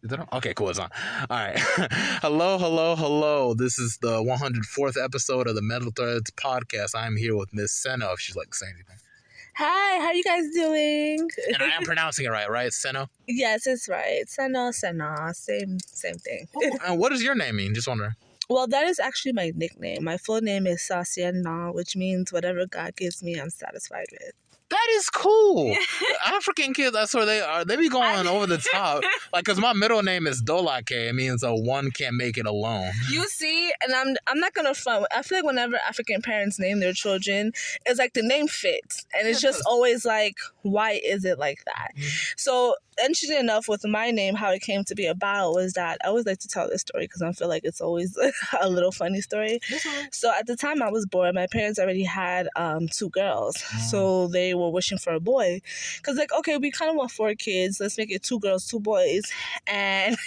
Is it on? Okay, cool. It's on. All right. Hello. This is the 104th episode of the Metal Threads podcast. I'm here with Miss Seno, if she'd like to say anything. Hi, how you guys doing? And I am pronouncing it right? Seno? Yes, it's right. Seno, same thing. And what does your name mean? Just wondering. Well, that is actually my nickname. My full name is Sasiana, which means whatever God gives me, I'm satisfied with. That is cool. African kids, that's where they are. They be going over the top. Like, because my middle name is Dolake. It means one can't make it alone. You see, and I'm not gonna front. I feel like whenever African parents name their children, it's like the name fits, and it's just always like, why is it like that? Mm-hmm. So, interesting enough, with my name, how it came to be about was that I always like to tell this story because I feel like it's always a little funny story. So, at the time I was born, my parents already had 2 girls, so they were wishing for a boy, because like, okay, we kind of want 4 kids, let's make it 2 girls, 2 boys. And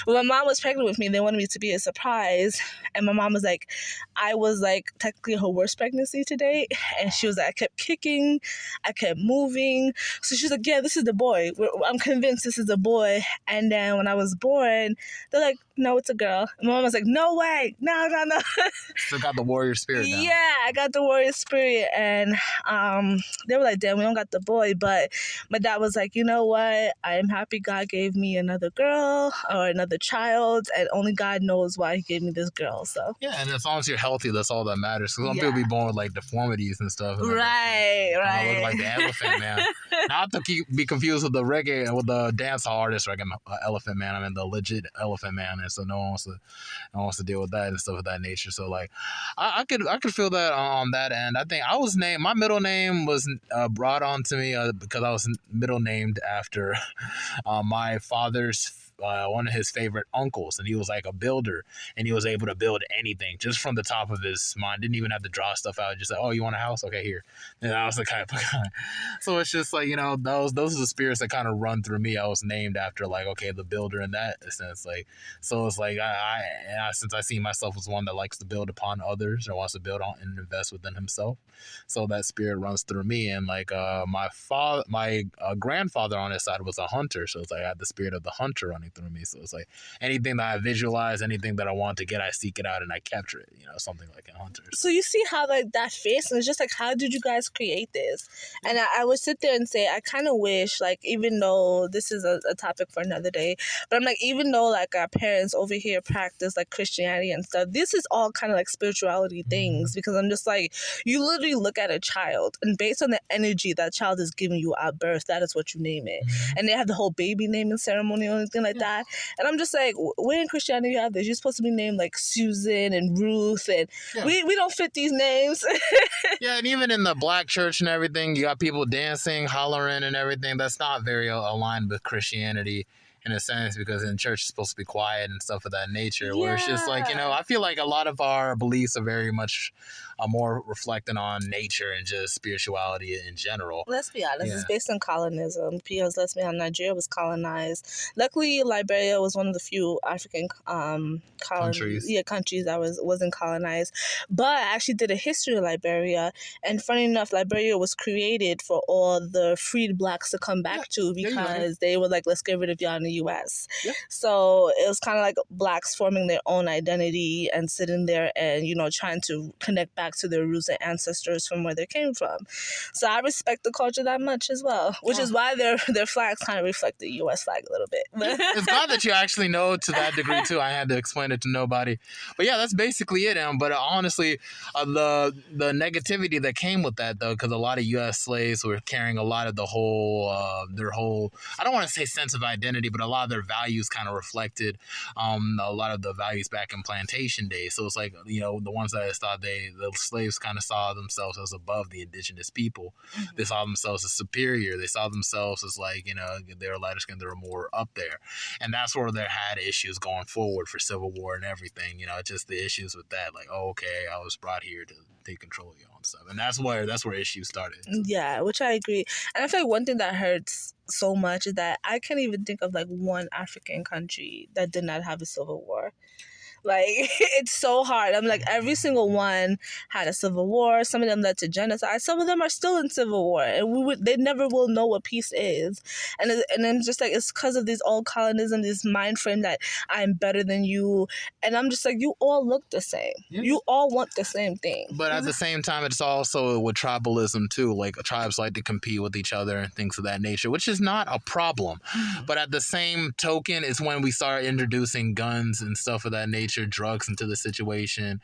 when mom was pregnant with me, they wanted me to be a surprise, and my mom was like, I was like technically her worst pregnancy to date, and she was like, I kept kicking, I kept moving, so she's like, yeah, this is the boy, I'm convinced this is a boy. And then when I was born, they're like, no, it's a girl. And my mom was like, no way, no. Still got the warrior spirit now. Yeah, I got the warrior spirit. And they were like, damn, we don't got the boy. But my dad was like, you know what? I am happy God gave me another girl or another child, and only God knows why he gave me this girl. So yeah, and as long as you're healthy, that's all that matters. Because some people be born with like deformities and stuff. And right. Look like the Elephant Man. Not to be confused with the reggae, with the dance artist reggae Elephant Man. I mean the legit Elephant Man, and so no one wants to deal with that and stuff of that nature. So like, I could feel that on that end. I think I was named. My middle name was brought on to me because I was middle named after my father's. One of his favorite uncles, and he was like a builder, and he was able to build anything just from the top of his mind. Didn't even have to draw stuff out. Just like, oh, you want a house? Okay, here. And I was the kind of guy. So it's just like, those are the spirits that kind of run through me. I was named after like, okay, the builder in that sense. Like, so it's like I since I see myself as one that likes to build upon others or wants to build on and invest within himself. So that spirit runs through me. And like my grandfather on his side was a hunter, so it's like I had the spirit of the hunter running through me. So it's like anything that I visualize, anything that I want to get, I seek it out and I capture it, something like a hunter. So you see how like that face, and it's just like, how did you guys create this? And I would sit there and say, I kind of wish, like, even though this is a topic for another day, but I'm like, even though like our parents over here practice like Christianity and stuff, this is all kind of like spirituality things, because I'm just like, you literally look at a child, and based on the energy that child is giving you at birth, that is what you name it. And they have the whole baby naming ceremony or anything like that. And I'm just like, where in Christianity you have this? You're supposed to be named like Susan and Ruth, and we don't fit these names. Yeah, and even in the black church and everything, you got people dancing, hollering and everything. That's not very aligned with Christianity in a sense, because in church it's supposed to be quiet and stuff of that nature, where it's just like, I feel like a lot of our beliefs are very much more reflecting on nature and just spirituality in general. Let's be honest, it's based on colonism, because let's be honest, Nigeria was colonized. Luckily, Liberia was one of the few African countries that wasn't colonized. But I actually did a history of Liberia, and funny enough, Liberia was created for all the freed blacks to come back to, because they were like, let's get rid of y'all in the U.S. So it was kind of like blacks forming their own identity and sitting there and trying to connect back to their roots and ancestors from where they came from. So I respect the culture that much as well, which is why their flags kind of reflect the U.S. flag a little bit. It's glad that you actually know to that degree too. I had to explain it to nobody, but yeah, that's basically it. But honestly, the negativity that came with that, though, because a lot of U.S. slaves were carrying a lot of their whole I don't want to say sense of identity, but a lot of their values kind of reflected a lot of the values back in plantation days. So it's like, the ones that I thought the slaves kind of saw themselves as above the indigenous people. Mm-hmm. They saw themselves as superior. They saw themselves as like, they were lighter skinned, they were more up there. And that's where they had issues going forward for Civil War and everything. Just the issues with that. Like, oh, okay, I was brought here to take control of you and stuff. And that's where issues started. So. Yeah, which I agree. And I feel like one thing that hurts so much is that I can't even think of like one African country that did not have a civil war. Like, it's so hard. I'm like, every single one had a civil war. Some of them led to genocide. Some of them are still in civil war, and they never will know what peace is. And then just like, it's because of this old colonism, this mind frame that I'm better than you, and I'm just like, you all look the same. Yeah. You all want the same thing. But at the same time, it's also with tribalism too. Like, tribes like to compete with each other and things of that nature, which is not a problem. But at the same token, it's when we start introducing guns and stuff of that nature, drugs into the situation.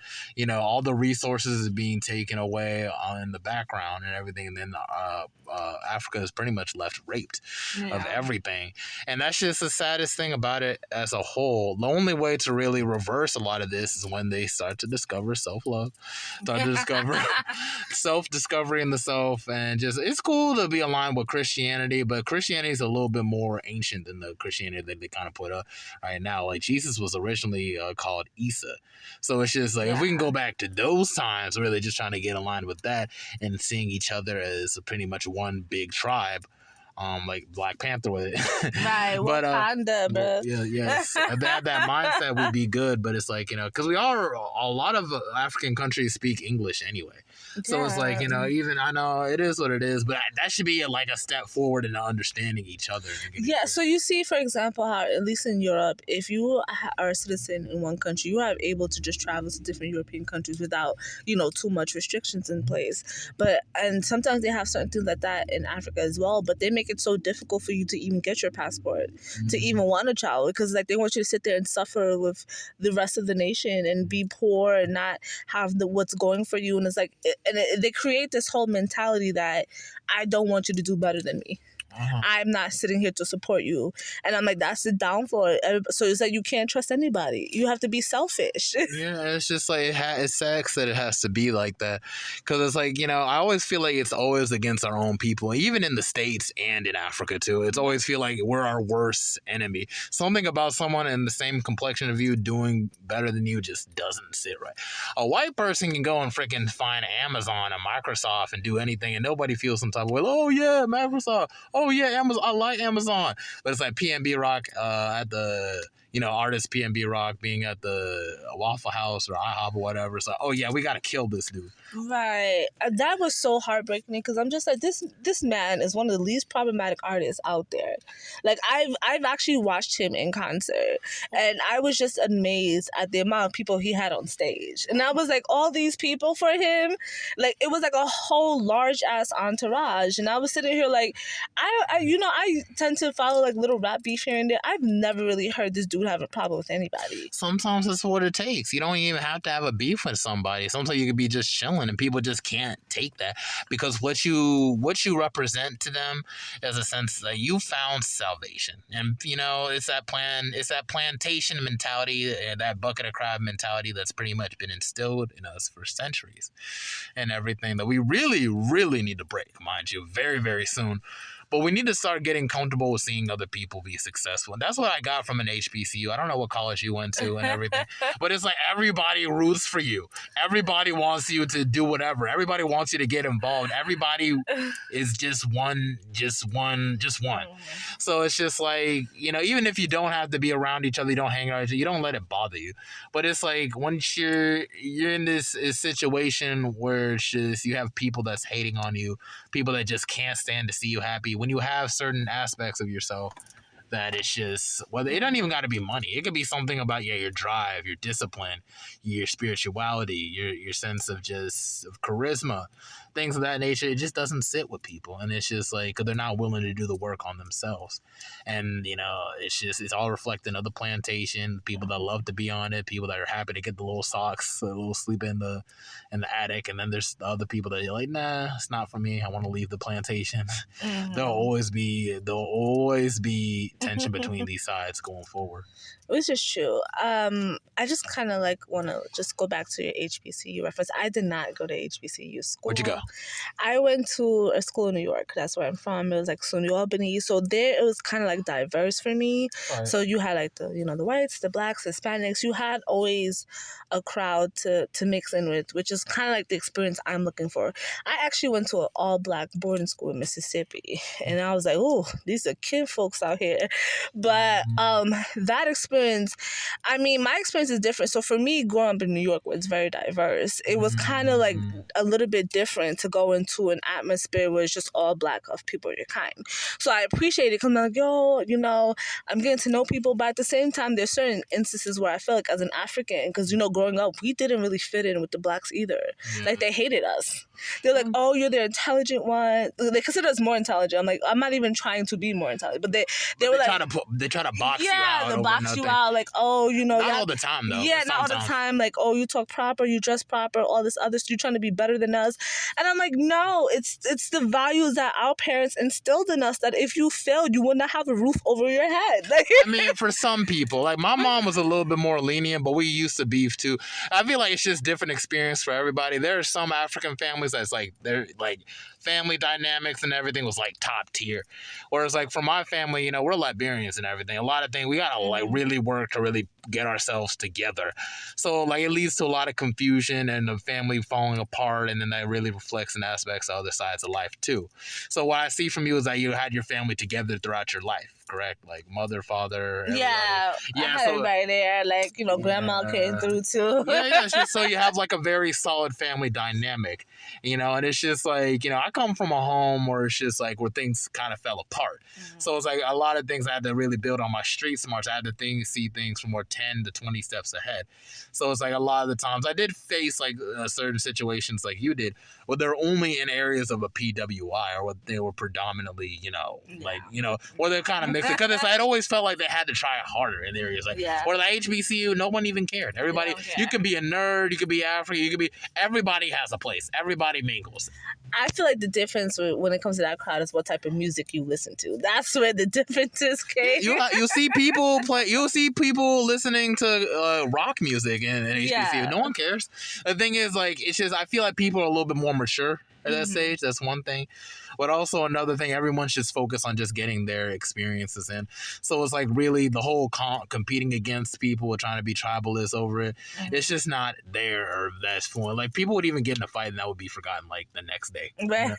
All the resources is being taken away in the background and everything, and then Africa is pretty much left raped of everything. And that's just the saddest thing about it as a whole. The only way to really reverse a lot of this is when they start to discover self-love, start to discover self-discovery in the self, and just, it's cool to be aligned with Christianity, but Christianity is a little bit more ancient than the Christianity that they kind of put up right now. Like, Jesus was originally called Isa. So it's just like, if we can go back to those times, really just trying to get aligned with that and seeing each other as pretty much one big tribe, like Black Panther with it. Right, but Wakanda, bro. Yes. that mindset would be good, but it's like, because a lot of African countries speak English anyway. So it's like, even, I know it is what it is, but that should be like a step forward in understanding each other. Yeah, so you see, for example, how at least in Europe, if you are a citizen in one country, you are able to just travel to different European countries without, too much restrictions in place. And sometimes they have certain things like that in Africa as well, but they make it so difficult for you to even get your passport, to even want to travel, because like they want you to sit there and suffer with the rest of the nation and be poor and not have what's going for you. And it's like, they create this whole mentality that I don't want you to do better than me. I'm not sitting here to support you. And I'm like, that's the downfall. So it's like, you can't trust anybody. You have to be selfish. Yeah, it's just like, it sucks that it has to be like that. Because it's like, I always feel like it's always against our own people, even in the States and in Africa too. It's always feel like we're our worst enemy. Something about someone in the same complexion of you doing better than you just doesn't sit right. A white person can go and freaking find Amazon and Microsoft and do anything, and nobody feels some type of way. Oh yeah, Microsoft. Oh yeah, Amazon. I like Amazon. But it's like PNB Rock at the, artist PNB Rock being at the Waffle House or IHOP or whatever. It's like, oh yeah, we got to kill this dude. Right. That was so heartbreaking, because I'm just like, this man is one of the least problematic artists out there. Like, I've actually watched him in concert, and I was just amazed at the amount of people he had on stage. And I was like, all these people for him, like, it was like a whole large ass entourage. And I was sitting here like, I tend to follow like little rap beef here and there. I've never really heard this dude have a problem with anybody. Sometimes that's what it takes. You don't even have to have a beef with somebody. Sometimes you could be just chilling, and people just can't take that, because what you represent to them is a sense that you found salvation. And it's that plantation mentality, that bucket of crab mentality that's pretty much been instilled in us for centuries, and everything that we really, really need to break, mind you, very, very soon. But we need to start getting comfortable with seeing other people be successful. And that's what I got from an HBCU. I don't know what college you went to and everything. But it's like, everybody roots for you. Everybody wants you to do whatever. Everybody wants you to get involved. Everybody is just one. So it's just like, even if you don't have to be around each other, you don't hang out with each other, you don't let it bother you. But it's like, once you're in this situation where it's just, you have people that's hating on you, people that just can't stand to see you happy. When you have certain aspects of yourself that it's just, whether it doesn't even got to be money, it could be something about your drive, your discipline, your spirituality, your sense of charisma, things of that nature. It just doesn't sit with people, and it's just like, 'cause they're not willing to do the work on themselves. And it's all reflecting of the plantation, people that love to be on it, people that are happy to get the little socks, a little sleep in the attic. And then there's the other people that are like, nah, it's not for me, I want to leave the plantation. Mm-hmm. There'll always be tension between these sides going forward. Which is true. I just kind of like want to just go back to your HBCU reference. I did not go to HBCU school. Where'd you go? I went to a school in New York. That's where I'm from. It was like SUNY Albany. So there it was kind of like diverse for me. Right. So you had like the the whites, the blacks, Hispanics. You had always a crowd to mix in with, which is kind of like the experience I'm looking for. I actually went to an all-black boarding school in Mississippi, and I was like, oh, these are kid folks out here. But that experience, I mean, my experience is different. So for me, growing up in New York, where it's very diverse, it was kind of like a little bit different to go into an atmosphere where it's just all Black of people of your kind. So I appreciate it because I'm like, yo, you know, I'm getting to know people, but at the same time, there's certain instances where I feel like as an African, because, you know, growing up, we didn't really fit in with the Blacks either. Like, they hated us. They're like, oh, you're the intelligent one. They consider us more intelligent. I'm like, I'm not even trying to be more intelligent, but they were like, they try to box you out. Yeah, they box you out. Like, oh, you know, not all the time though. Yeah, not all the time. Like, oh, you talk proper, you dress proper, all this other stuff. You're trying to be better than us, and I'm like, no, it's the values that our parents instilled in us. That if you failed, you would not have a roof over your head. Like, I mean, for some people, like my mom was a little bit more lenient, but we used to beef too. I feel like it's just different experience for everybody. There are some African families that's like they're like family dynamics and everything was like top tier, whereas like for my family, you know, we're Liberians and everything. A lot of things we gotta like really work to really get ourselves together. So like it leads to a lot of confusion and the family falling apart, and then that really reflects in aspects of other sides of life too. So what I see from you is that you had your family together throughout your life, correct? Like mother, father, everybody. I had everybody there. Like, you know, grandma came through too. It's just so you have like a very solid family dynamic, you know, and it's just like, you know, I come from a home where it's just like where things kind of fell apart. So it's like a lot of things I had to really build on my street smarts. I had to see things from more 10 to 20 steps ahead. So it's like a lot of the times I did face like certain situations like you did, where they're only in areas of a PWI or what they were predominantly, you know, like, you know, or they're kind of mixed because I'd always felt like they had to try harder in areas like, or the HBCU, no one even cared. Everybody, you could be a nerd, you could be African, you could be, everybody has a place. Everybody mingles. I feel like the difference when it comes to that crowd is what type of music you listen to. That's where the difference is, Kate. You'll see people you'll see people listening to rock music and HBCU. No one cares. The thing is, like, it's just, I feel like people are a little bit more mature at that stage. That's one thing. But also another thing, everyone should focus on just getting their experiences in. So it's like really the whole competing against people trying to be tribalist over it. It's just not there or that's fluent. Like people would even get in a fight and that would be forgotten like the next day. You know?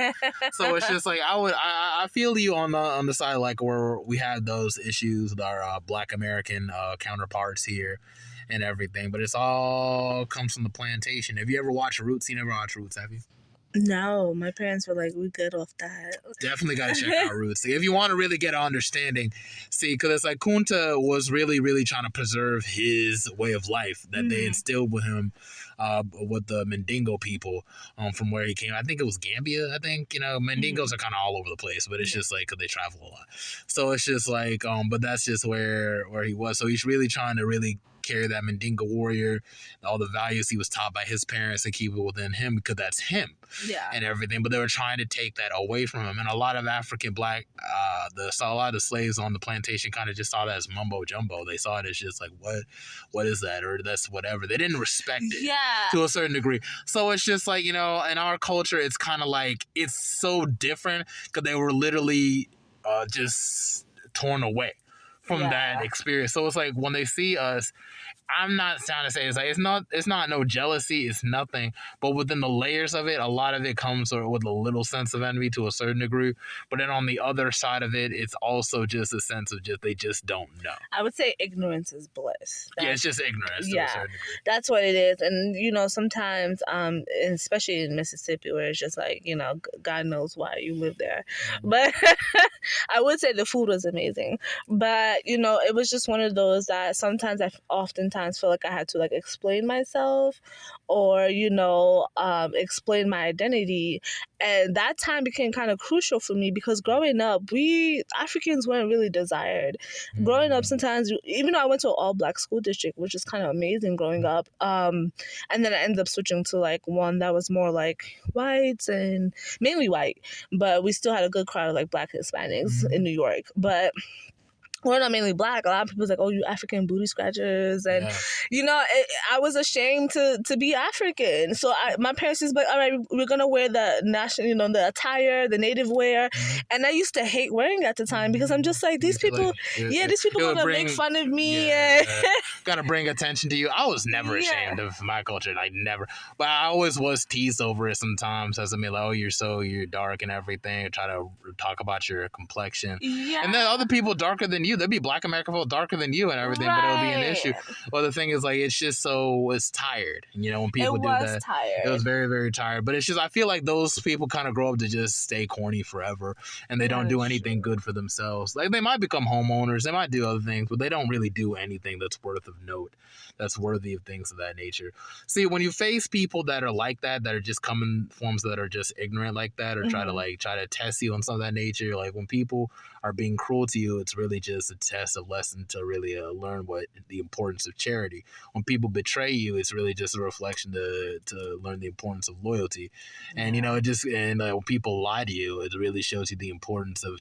So it's just like I feel you on the side like where we have those issues with our Black American counterparts here and everything. But it's all comes from the plantation. Have you ever watched Roots? You never watched Roots, have you? No, my parents were like, we good off that. Definitely got to check out Roots. If you want to really get an understanding, see, because it's like Kunta was really, really trying to preserve his way of life that they instilled with him with the Mandingo people from where he came. I think it was Gambia, I think. You know, Mandingos are kind of all over the place, but it's just like because they travel a lot. So it's just like, but that's just where he was. So he's really trying to really carry that Mandingo warrior, all the values he was taught by his parents and keep it within him because that's him and everything. But they were trying to take that away from him. And a lot of African Black, a lot of the slaves on the plantation kind of just saw that as mumbo jumbo. They saw it as just like, what is that? Or that's whatever. They didn't respect it to a certain degree. So it's just like, you know, in our culture, it's kind of like, it's so different because they were literally just torn away from that experience. So it's like when they see us, I'm not trying to say it's not no jealousy, it's nothing. But within the layers of it, a lot of it comes with a little sense of envy to a certain degree. But then on the other side of it, it's also just a sense of they just don't know. I would say ignorance is bliss. It's just ignorance to a certain degree. That's what it is. And you know, sometimes, especially in Mississippi, where it's just like, you know, God knows why you live there. But I would say the food was amazing. But you know, it was just one of those that sometimes oftentimes feel like I had to like explain myself or, you know, explain my identity. And that time became kind of crucial for me because growing up, we Africans weren't really desired. Growing up, sometimes, even though I went to an all-Black school district, which is kind of amazing growing up, and then I ended up switching to like one that was more like whites and mainly white, but we still had a good crowd of like Black Hispanics in New York. But we're not mainly Black. A lot of people's like, oh, you African booty scratchers. And, you know, I was ashamed to be African. So my parents just like, all right, we're going to wear the national, you know, the attire, the native wear. And I used to hate wearing it at the time because I'm just like, these people, these people going to make fun of me. Got to bring attention to you. I was never ashamed of my culture. Like, never. But I always was teased over it sometimes as I mean, like, oh, you're dark and everything. Try to talk about your complexion. And then other people darker than you. There'd be black American folk darker than you and everything, but it'll be an issue. Well, the thing is, like, it's just it's tired. You know, when people do that, it was very, very tired. But it's just, I feel like those people kind of grow up to just stay corny forever, and they don't do anything good for themselves. Like, they might become homeowners, they might do other things, but they don't really do anything that's worth of note, that's worthy of things of that nature. See, when you face people that are like that are just coming forms that are just ignorant like that, or try to test you on some of that nature, like when people are being cruel to you, it's really just a test of lesson to really learn what the importance of charity. When people betray you, it's really just a reflection to learn the importance of loyalty. And you know, it just, and when people lie to you, it really shows you the importance of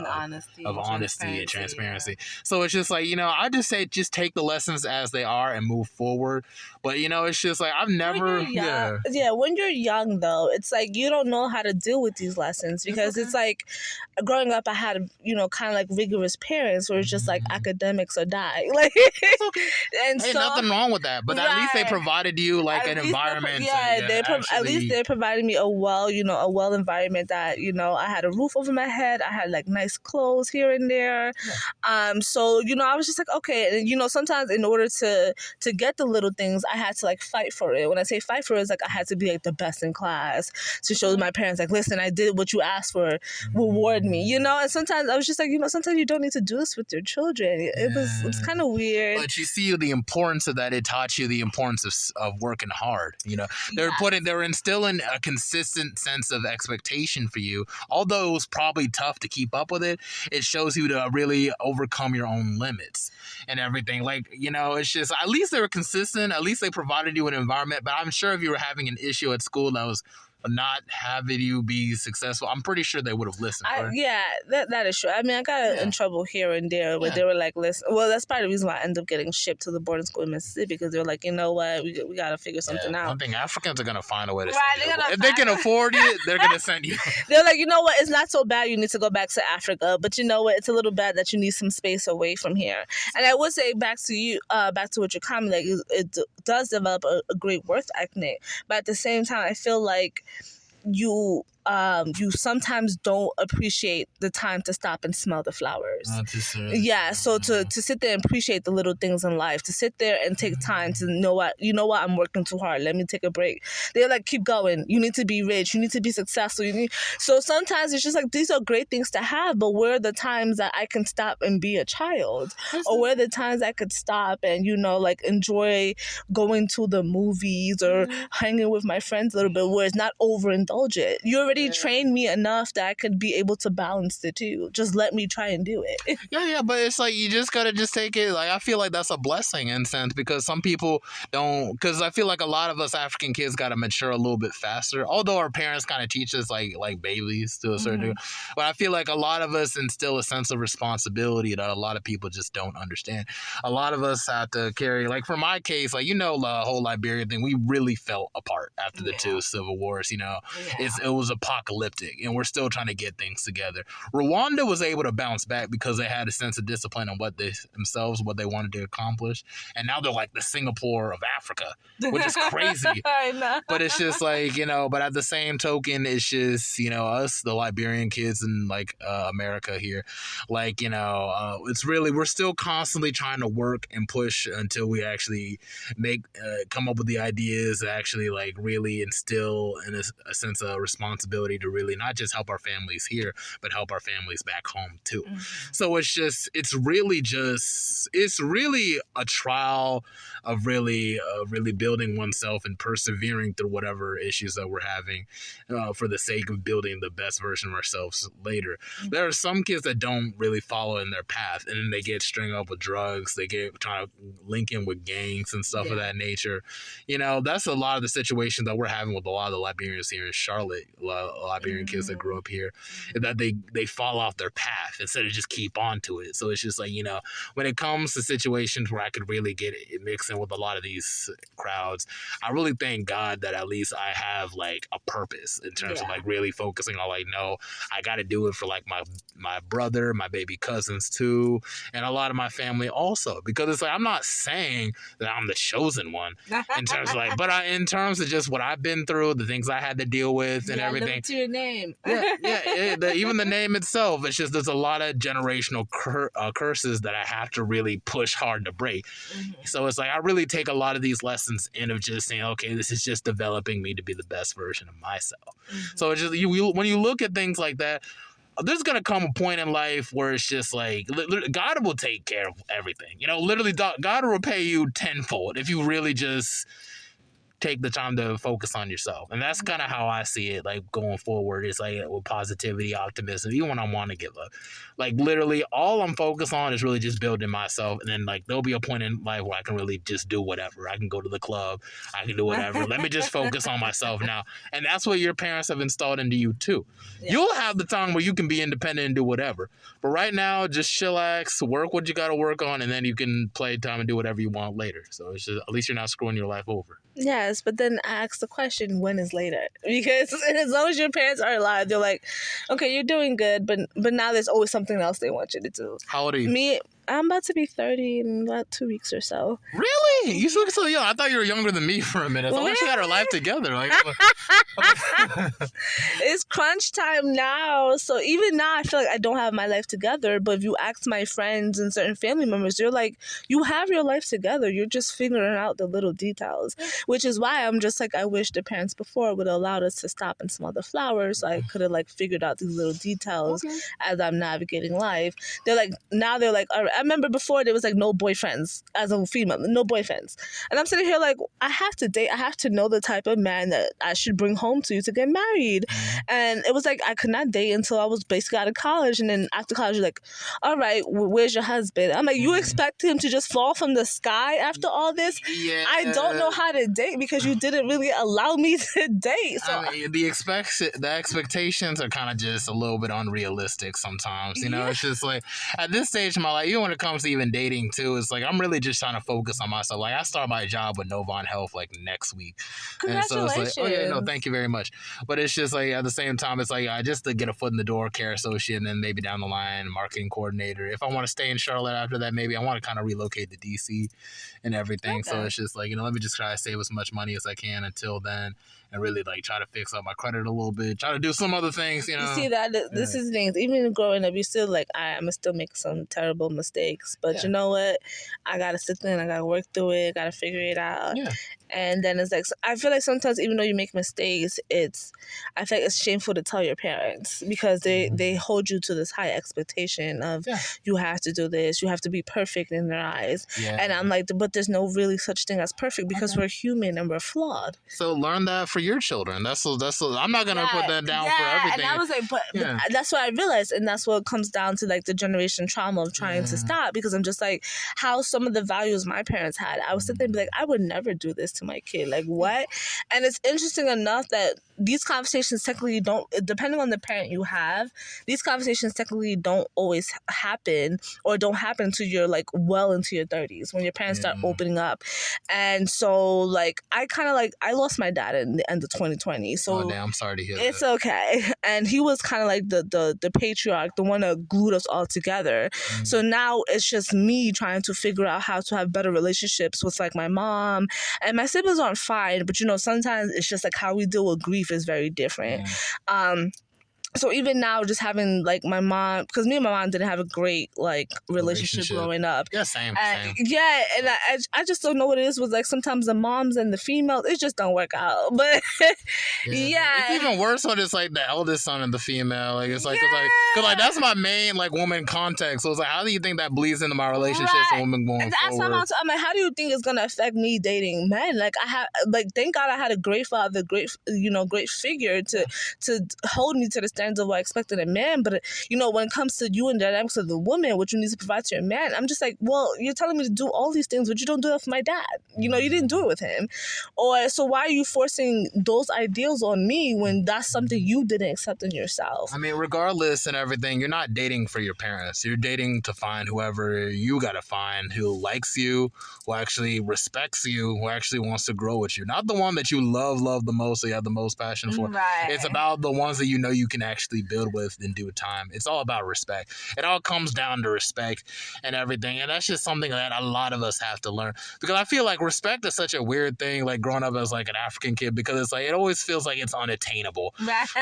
honesty and transparency. So it's just like, you know, I just say just take the lessons as they are and move forward. But you know, it's just like I've never when you're young though, it's like you don't know how to deal with these lessons, because it's like growing up I had, you know, kind of like rigorous parents where it's just like academics or die. Like and hey, so nothing wrong with that, but at least they provided you like an environment. At least they provided me a well environment that, you know, I had a roof over my head, I had like nice clothes here and there. So, you know, I was just like, okay. And, you know, sometimes in order to get the little things, I had to like fight for it. When I say fight for it, it's like I had to be like the best in class to show my parents like, listen, I did what you asked for, reward me, you know. And sometimes I was just like, you know, sometimes you don't need to do this with your children. It was kind of weird. But you see the importance of that. It taught you the importance of working hard. You know, they're instilling a consistent sense of expectation for you. Although it was probably tough to keep up with it, it shows you to really overcome your own limits and everything. Like, you know, it's just, at least they were consistent. At least they provided you an environment. But I'm sure if you were having an issue at school that was not having you be successful, I'm pretty sure they would have listened. That is true. I mean, I got in trouble here and there where they were like, listen, well, that's part of the reason why I ended up getting shipped to the boarding school in Mississippi, because they were like, you know what, we got to figure something out. I think Africans are going to find a way to send you. If they can afford it, they're going to send you. They're like, you know what, it's not so bad you need to go back to Africa, but you know what, it's a little bad that you need some space away from here. And I would say back to what you're commenting, like, it does develop a great work ethic, but at the same time, I feel like you sometimes don't appreciate the time to stop and smell the flowers. So to sit there and appreciate the little things in life, to sit there and take time to know what, I'm working too hard, let me take a break. They're like, keep going, you need to be rich, you need to be successful, so sometimes it's just like, these are great things to have, but where are the times that I can stop and be a child? Or where are the times I could stop and, like, enjoy going to the movies or hanging with my friends a little bit, where it's not overindulgent. You already trained me enough that I could be able to balance the two. Just let me try and do it. But it's like, you just gotta just take it. Like, I feel like that's a blessing in a sense, because some people don't, because I feel like a lot of us African kids gotta mature a little bit faster, although our parents kind of teach us like babies to a certain degree. But I feel like a lot of us instill a sense of responsibility that a lot of people just don't understand. A lot of us have to carry, like for my case, like, the whole Liberian thing, we really fell apart after the two civil wars. It was apocalyptic, and we're still trying to get things together. Rwanda was able to bounce back because they had a sense of discipline on what they wanted to accomplish, and now they're like the Singapore of Africa, which is crazy. I know. But it's just like, but at the same token, it's just, us, the Liberian kids in like America here, like, it's really, we're still constantly trying to work and push until we actually come up with the ideas that actually like really instill in a sense of responsibility to really not just help our families here, but help our families back home too. So it's really a trial of really building oneself and persevering through whatever issues that we're having for the sake of building the best version of ourselves later. There are some kids that don't really follow in their path, and then they get string up with drugs, they get trying to link in with gangs and stuff of that nature. That's a lot of the situations that we're having with a lot of the Liberians here in Charlotte, a lot of Liberian kids that grew up here, that they fall off their path instead of just keep on to it. So it's just like, when it comes to situations where I could really get it mixed in with a lot of these crowds, I really thank God that at least I have like a purpose in terms of like really focusing on like, no, I got to do it for like my brother, my baby cousins too, and a lot of my family also, because it's like, I'm not saying that I'm the chosen one in terms of like, but in terms of just what I've been through, the things I had to deal with and everything. everything. To your name. Even the name itself, it's just there's a lot of generational curses that I have to really push hard to break. So it's like I really take a lot of these lessons in of just saying, okay, this is just developing me to be the best version of myself. So it's just when you look at things like that, there's gonna come a point in life where it's just like God will take care of everything. Literally, God will repay you tenfold if you really just take the time to focus on yourself. And that's kind of how I see it, like, going forward. It's like with positivity, optimism, even when I want to give up. Like, literally, all I'm focused on is really just building myself. And then, like, there'll be a point in life where I can really just do whatever. I can go to the club. I can do whatever. Let me just focus on myself now. And that's what your parents have installed into you, too. Yeah. You'll have the time where you can be independent and do whatever. But right now, just chillax, work what you got to work on, and then you can play time and do whatever you want later. So it's just, at least you're not screwing your life over. Yes, but then I ask the question, when is later? Because as long as your parents are alive, they're like, okay, you're doing good, but now there's always something else they want you to do. How old are you? Me, I'm about to be 30 in about 2 weeks or so. Really? You look so young. I thought you were younger than me for a minute. I thought she had her life together. Like, it's crunch time now. So even now, I feel like I don't have my life together. But if you ask my friends and certain family members, they're like, you have your life together. You're just figuring out the little details. Which is why I'm just like, I wish the parents before would have allowed us to stop and smell the flowers. So I could have like figured out these little details as I'm navigating life. They're like, now they're like, all right. I remember before there was like no boyfriends as a female, no boyfriends. And I'm sitting here like, I have to date. I have to know the type of man that I should bring home to get married. And it was like, I could not date until I was basically out of college. And then after college, you're like, all right, where's your husband? I'm like, you expect him to just fall from the sky after all this? Yeah. I don't know how to date because you didn't really allow me to date. So I mean, the expectations are kind of just a little bit unrealistic sometimes. It's just like at this stage of my life, even when it comes to even dating too, it's like I'm really just trying to focus on myself. Like I start my job with Novant Health like next week. Congratulations. And so it's like, oh yeah, no, thank you very much. But it's just like at the same time, it's like just to get a foot in the door, care associate, and then maybe down the line, marketing coordinator. If I want to stay in Charlotte after that, maybe I want to kind of relocate to DC and everything. Okay. So it's just like, let me just try to save as much money as I can until then, and really like try to fix up my credit a little bit, try to do some other things, You see that this is things. Even growing up, you still like, I'm gonna still make some terrible mistakes, but you know what? I gotta sit there and I gotta work through it. Gotta figure it out. Yeah. And then it's like, I feel like sometimes even though you make mistakes, I feel like it's shameful to tell your parents because they hold you to this high expectation of you have to do this, you have to be perfect in their eyes. Yeah. And I'm like, but there's no really such thing as perfect because we're human and we're flawed. So learn that for your children. I'm not gonna put that down for everything. And I was like, but that's what I realized, and that's what comes down to like the generation trauma of trying to stop, because I'm just like, how some of the values my parents had, I was sitting there and be like, I would never do this to my kid. Like, what? And it's interesting enough that these conversations technically don't, depending on the parent you have, these conversations technically don't always happen, or don't happen until you're like well into your 30s when your parents start opening up. And so like I lost my dad in the end of 2020. So I'm sorry to hear that. It's okay. And he was kind of like the patriarch, the one that glued us all together. So now it's just me trying to figure out how to have better relationships with like my mom, and my siblings aren't fine, but sometimes it's just like how we deal with grief is very different. So even now, just having like my mom, because me and my mom didn't have a great like relationship growing up. Yeah, same. Yeah, and I just don't know what it is with like sometimes the moms and the females, it just don't work out. But it's even worse when it's like the eldest son and the female. Like it's like, cause like that's my main like woman context. So it's like, how do you think that bleeds into my relationships with women going forward? I'm like, how do you think it's gonna affect me dating men? Like thank God I had a great father, great figure to hold me to the standards of what I expected a man. But when it comes to you and the dynamics of the woman, what you need to provide to your man, I'm just like, well, you're telling me to do all these things, but you don't do that for my dad. You didn't do it with him. Or so why are you forcing those ideals on me when that's something you didn't accept in yourself? I mean, regardless and everything, you're not dating for your parents. You're dating to find whoever you gotta find who likes you, who actually respects you, who actually wants to grow with you. Not the one that you love the most, or you have the most passion for. Right. It's about the ones that you can actually build with in due time. It's all about respect. It all comes down to respect and everything. And that's just something that a lot of us have to learn. Because I feel like respect is such a weird thing, like growing up as like an African kid, because it's like it always feels like it's unattainable.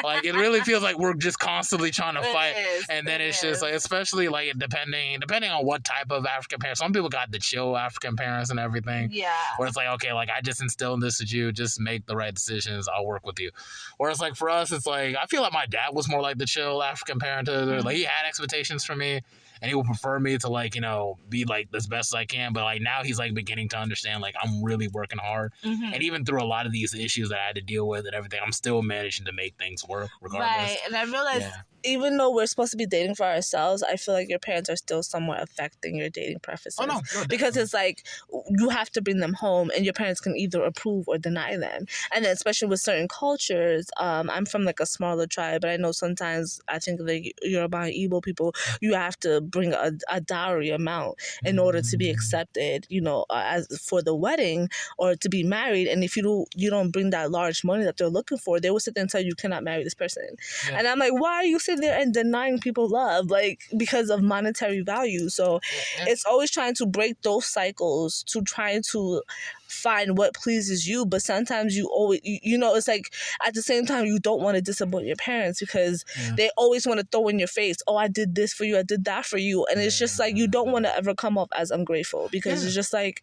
Like it really feels like we're just constantly trying to fight. And then it's just like, especially like depending on what type of African parents. Some people got the chill African parents and everything. Yeah. Where it's like, okay, like I just instilled this with you, just make the right decisions, I'll work with you. Whereas like for us, it's like I feel like my dad was more like the chill African parent. Like he had expectations for me, and he would prefer me to like, you know, be like as best as I can. But like now he's like beginning to understand like I'm really working hard. And even through a lot of these issues that I had to deal with and everything, I'm still managing to make things work regardless. Right. And I realized even though we're supposed to be dating for ourselves, I feel like your parents are still somewhat affecting your dating preferences. Oh, no, because it's like you have to bring them home and your parents can either approve or deny them. And then especially with certain cultures, I'm from like a smaller tribe, but I know sometimes I think like Yoruba and Igbo people, you have to bring a dowry amount in order to be accepted, you know, as for the wedding or to be married. And if you don't bring that large money that they're looking for, they will sit there and tell you cannot marry this person. And I'm like, why are you sitting there and denying people love, like because of monetary value? So it's always trying to break those cycles to try to find what pleases you. But sometimes you always, you know, it's like at the same time you don't want to disappoint your parents because they always want to throw in your face, oh, I did this for you, I did that for you. And it's just like you don't want to ever come off as ungrateful because it's just like,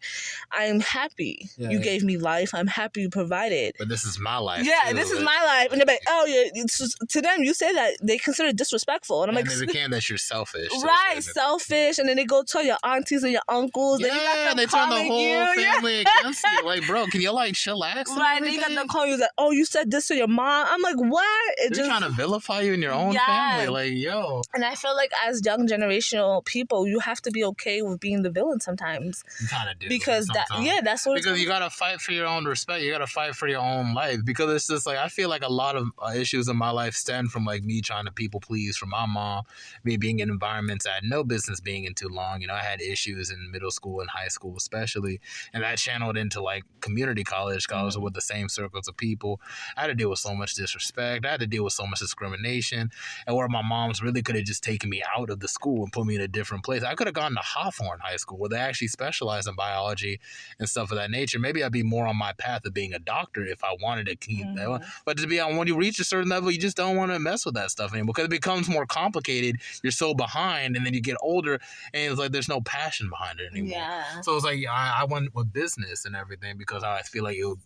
I'm happy you gave me life, I'm happy you provided, but this is my life too. This is my life. And they're like, oh yeah, to them you say that, they consider it disrespectful. And I'm like, they became that you're selfish, right? Selfish. And then they go tell your aunties and your uncles, and you got them, they turn the whole family against you. Like, bro, can you like chillax? Right, and you got them calling you like, oh, you said this to your mom. I'm like, what? They're trying to vilify you in your own family. Like, yo. And I feel like as young generational people, you have to be okay with being the villain sometimes. You kind of do. Because that's what. Because you gotta fight for your own respect. You gotta fight for your own life. Because it's just like I feel like a lot of issues in my life stem from like me trying to people please from my mom, me being in environments I had no business being in too long. You know, I had issues in middle school and high school especially, and that channeled into like community college with the same circles of people. I had to deal with so much disrespect. I had to deal with so much discrimination, and where my mom's really could have just taken me out of the school and put me in a different place. I could have gone to Hawthorne High School where they actually specialize in biology and stuff of that nature. Maybe I'd be more on my path of being a doctor if I wanted to keep that one. But to be honest, when you reach a certain level, you just don't want to mess with that stuff anymore because it becomes more complicated. You're so behind, and then you get older, and it's like there's no passion behind it anymore. So it's like I went with business and everything because I feel like it'll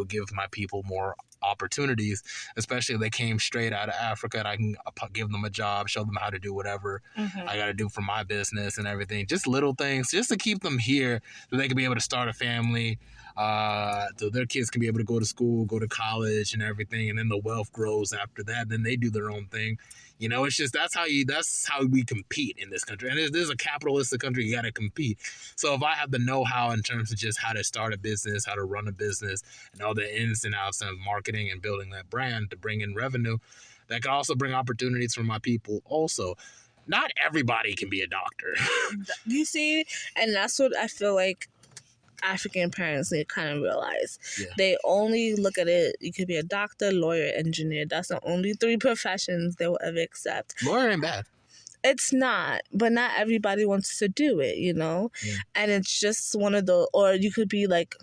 give my people more opportunities, especially if they came straight out of Africa, and I can give them a job, show them how to do whatever I got to do for my business and everything. Just little things, just to keep them here so they can be able to start a family. So their kids can be able to go to school, go to college and everything, and then the wealth grows after that. Then they do their own thing. You know, it's just that's how we compete in this country. And this is a capitalistic country. You got to compete. So if I have the know-how in terms of just how to start a business, how to run a business, and all the ins and outs of marketing and building that brand to bring in revenue, that can also bring opportunities for my people also. Not everybody can be a doctor. You see, and that's what I feel like African parents, they kind of realize. They only look at it, you could be a doctor, lawyer, engineer. That's the only 3 professions they will ever accept. Lawyer ain't bad. It's not, but not everybody wants to do it, you know? And it's just one of the, or you could be like,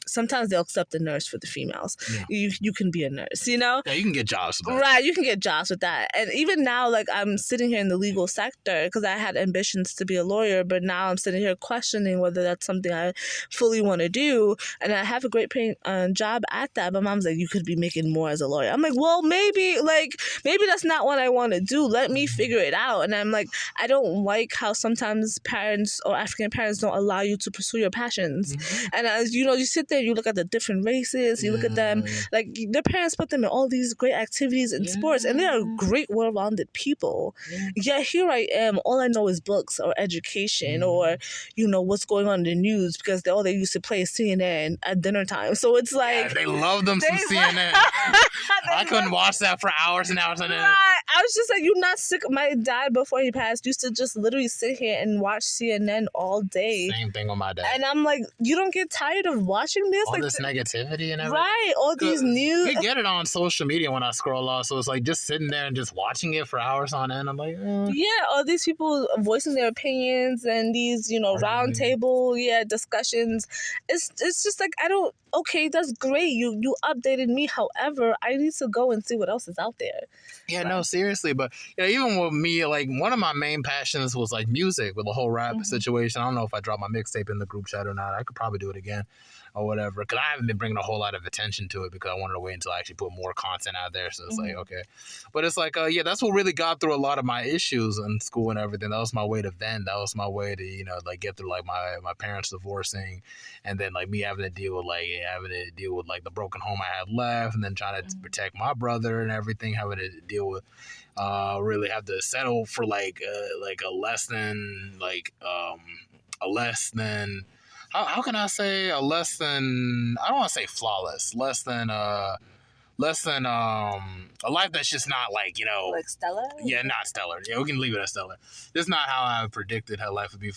sometimes they'll accept a nurse for the females. You can be a nurse, you know? Yeah, you can get jobs with that. Right, you can get jobs with that. And even now, like, I'm sitting here in the legal sector because I had ambitions to be a lawyer, but now I'm sitting here questioning whether that's something I fully want to do. And I have a great paying job at that, but mom's like, you could be making more as a lawyer. I'm like, well, maybe that's not what I want to do. Let me figure it out. And I'm like, I don't like how sometimes parents or African parents don't allow you to pursue your passions. And as you know, you sit there, you look at the different races, you look at them, like their parents put them in all these great activities and sports, and they are great, well-rounded people. Yet here I am, all I know is books or education or, you know, what's going on in the news because all they used to play is CNN at dinner time. So it's like... they love them some CNN. I couldn't watch that for hours and hours and hours. I was just like, you're not sick. My dad, before he passed, used to just literally sit here and watch CNN all day. Same thing with my dad. And I'm like, you don't get tired of watching watching this? All Like, this negativity and everything. right, all these news. We get it on social media when I scroll off, so it's like just sitting there and just watching it for hours on end. I'm like, yeah, all these people voicing their opinions and these, round table, discussions. It's just like, I don't. Okay, that's great. You updated me. However, I need to go and see what else is out there. Yeah, no, seriously. But even with me, like one of my main passions was like music with the whole rap situation. I don't know if I dropped my mixtape in the group chat or not. I could probably do it again or whatever, because I haven't been bringing a whole lot of attention to it because I wanted to wait until I actually put more content out there. So it's like, okay. But it's like, that's what really got through a lot of my issues in school and everything. That was my way to vent. That was my way to, like get through like my parents divorcing, and then like me having to deal with like the broken home I had left, and then trying to protect my brother and everything, having to deal with really have to settle for like a less than how can I say a less than, I don't want to say flawless, less than a life that's just not like, like stellar. Yeah, not stellar. Yeah, we can leave it as stellar. It's not how I predicted how life would be.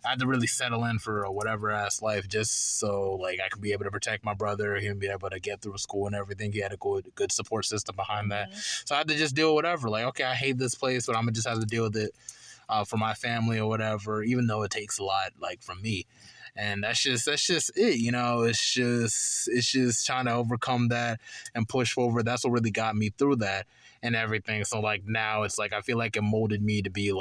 I had to really settle in for a whatever ass life just so like I could be able to protect my brother, him be able to get through school and everything. He had a good support system behind that. So I had to just deal with whatever. Like, okay, I hate this place, but I'm gonna just have to deal with it for my family or whatever, even though it takes a lot like from me. And that's just it, It's just trying to overcome that and push forward. That's what really got me through that and everything. So like now it's like I feel like it molded me to be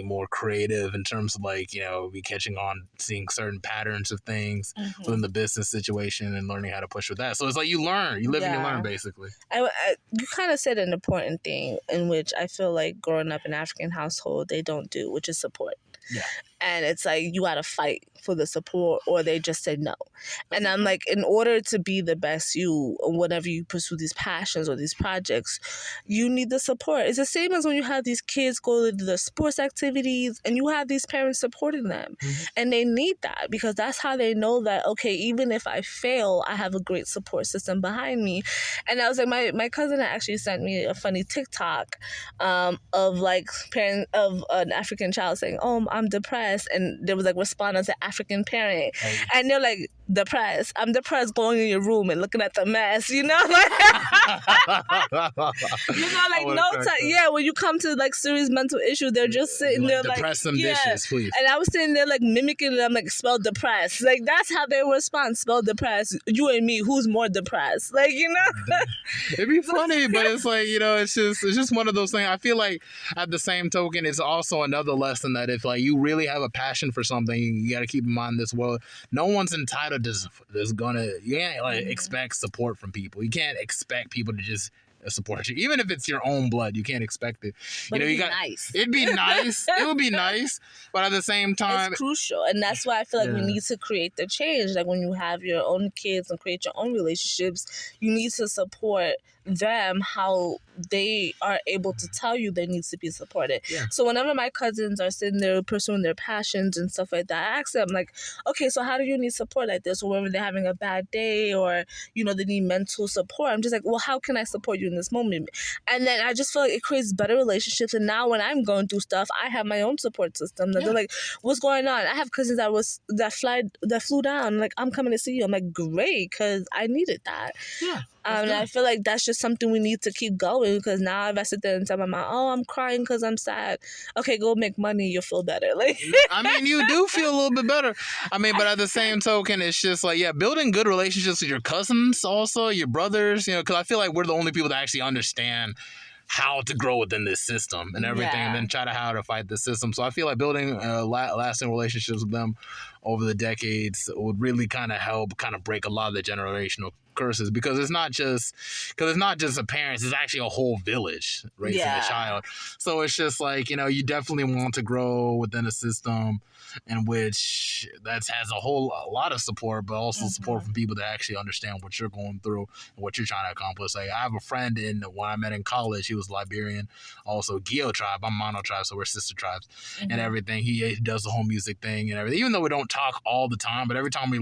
more creative in terms of like, be catching on, seeing certain patterns of things within the business situation and learning how to push with that. So it's like you live and you learn basically. You kind of said an important thing in which I feel like growing up in an African household they don't do, which is support. Yeah. And it's like you gotta fight for the support or they just say no. And I'm like, in order to be the best you, or whenever you pursue these passions or these projects, you need the support. It's the same as when you have these kids go to the sports activities and you have these parents supporting them. And they need that because that's how they know that, okay, even if I fail, I have a great support system behind me. And I was like, my cousin actually sent me a funny TikTok of like parent of an African child saying, "Oh, I'm depressed," and there was like response as an African parent, and they're like, "Depressed? I'm depressed going in your room and looking at the mess," like, when you come to like serious mental issues, they're just sitting there like, depress some dishes, please. And I was sitting there like mimicking them, like, spell depressed, like that's how they respond, spell depressed. You and me, who's more depressed? Like, it'd be funny, but it's like, it's just one of those things. I feel like at the same token, it's also another lesson that if like you really have a passion for something, you got to keep in mind this world. No one's entitled to you can't like expect support from people. You can't expect people to just support you, even if it's your own blood. You can't expect it. But nice. It'd be nice. It would be nice, but at the same time, it's crucial, and that's why I feel like we need to create the change. Like when you have your own kids and create your own relationships, you need to support them how they are able to tell you they need to be supported. So whenever my cousins are sitting there pursuing their passions and stuff like that, I ask them like, okay, so how do you need support like this? Or whether they're having a bad day or they need mental support, I'm just like, well, how can I support you in this moment? And then I just feel like it creates better relationships. And now when I'm going through stuff, I have my own support system that they're like, what's going on? I have cousins that flew down, like, I'm coming to see you. I'm like, great, because I needed that. And I feel like that's just something we need to keep going, because now if I sit there and tell my mom, oh, I'm crying because I'm sad. Okay, go make money. You'll feel better. Like, I mean, you do feel a little bit better. I mean, but at the same token, it's just like, building good relationships with your cousins, also your brothers, because I feel like we're the only people that actually understand how to grow within this system and everything, and then try to how to fight the system. So I feel like building lasting relationships with them over the decades would really kind of help break a lot of the generational curses, because it's not just the parents, it's actually a whole village raising a child. So it's just like, you definitely want to grow within a system in which that has a lot of support, but also support from people that actually understand what you're going through and what you're trying to accomplish. Like, I have a friend when I met in college, he was Liberian, also Geo tribe, I'm Mono tribe, so we're sister tribes and everything. He does the whole music thing and everything, even though we don't talk all the time, but every time we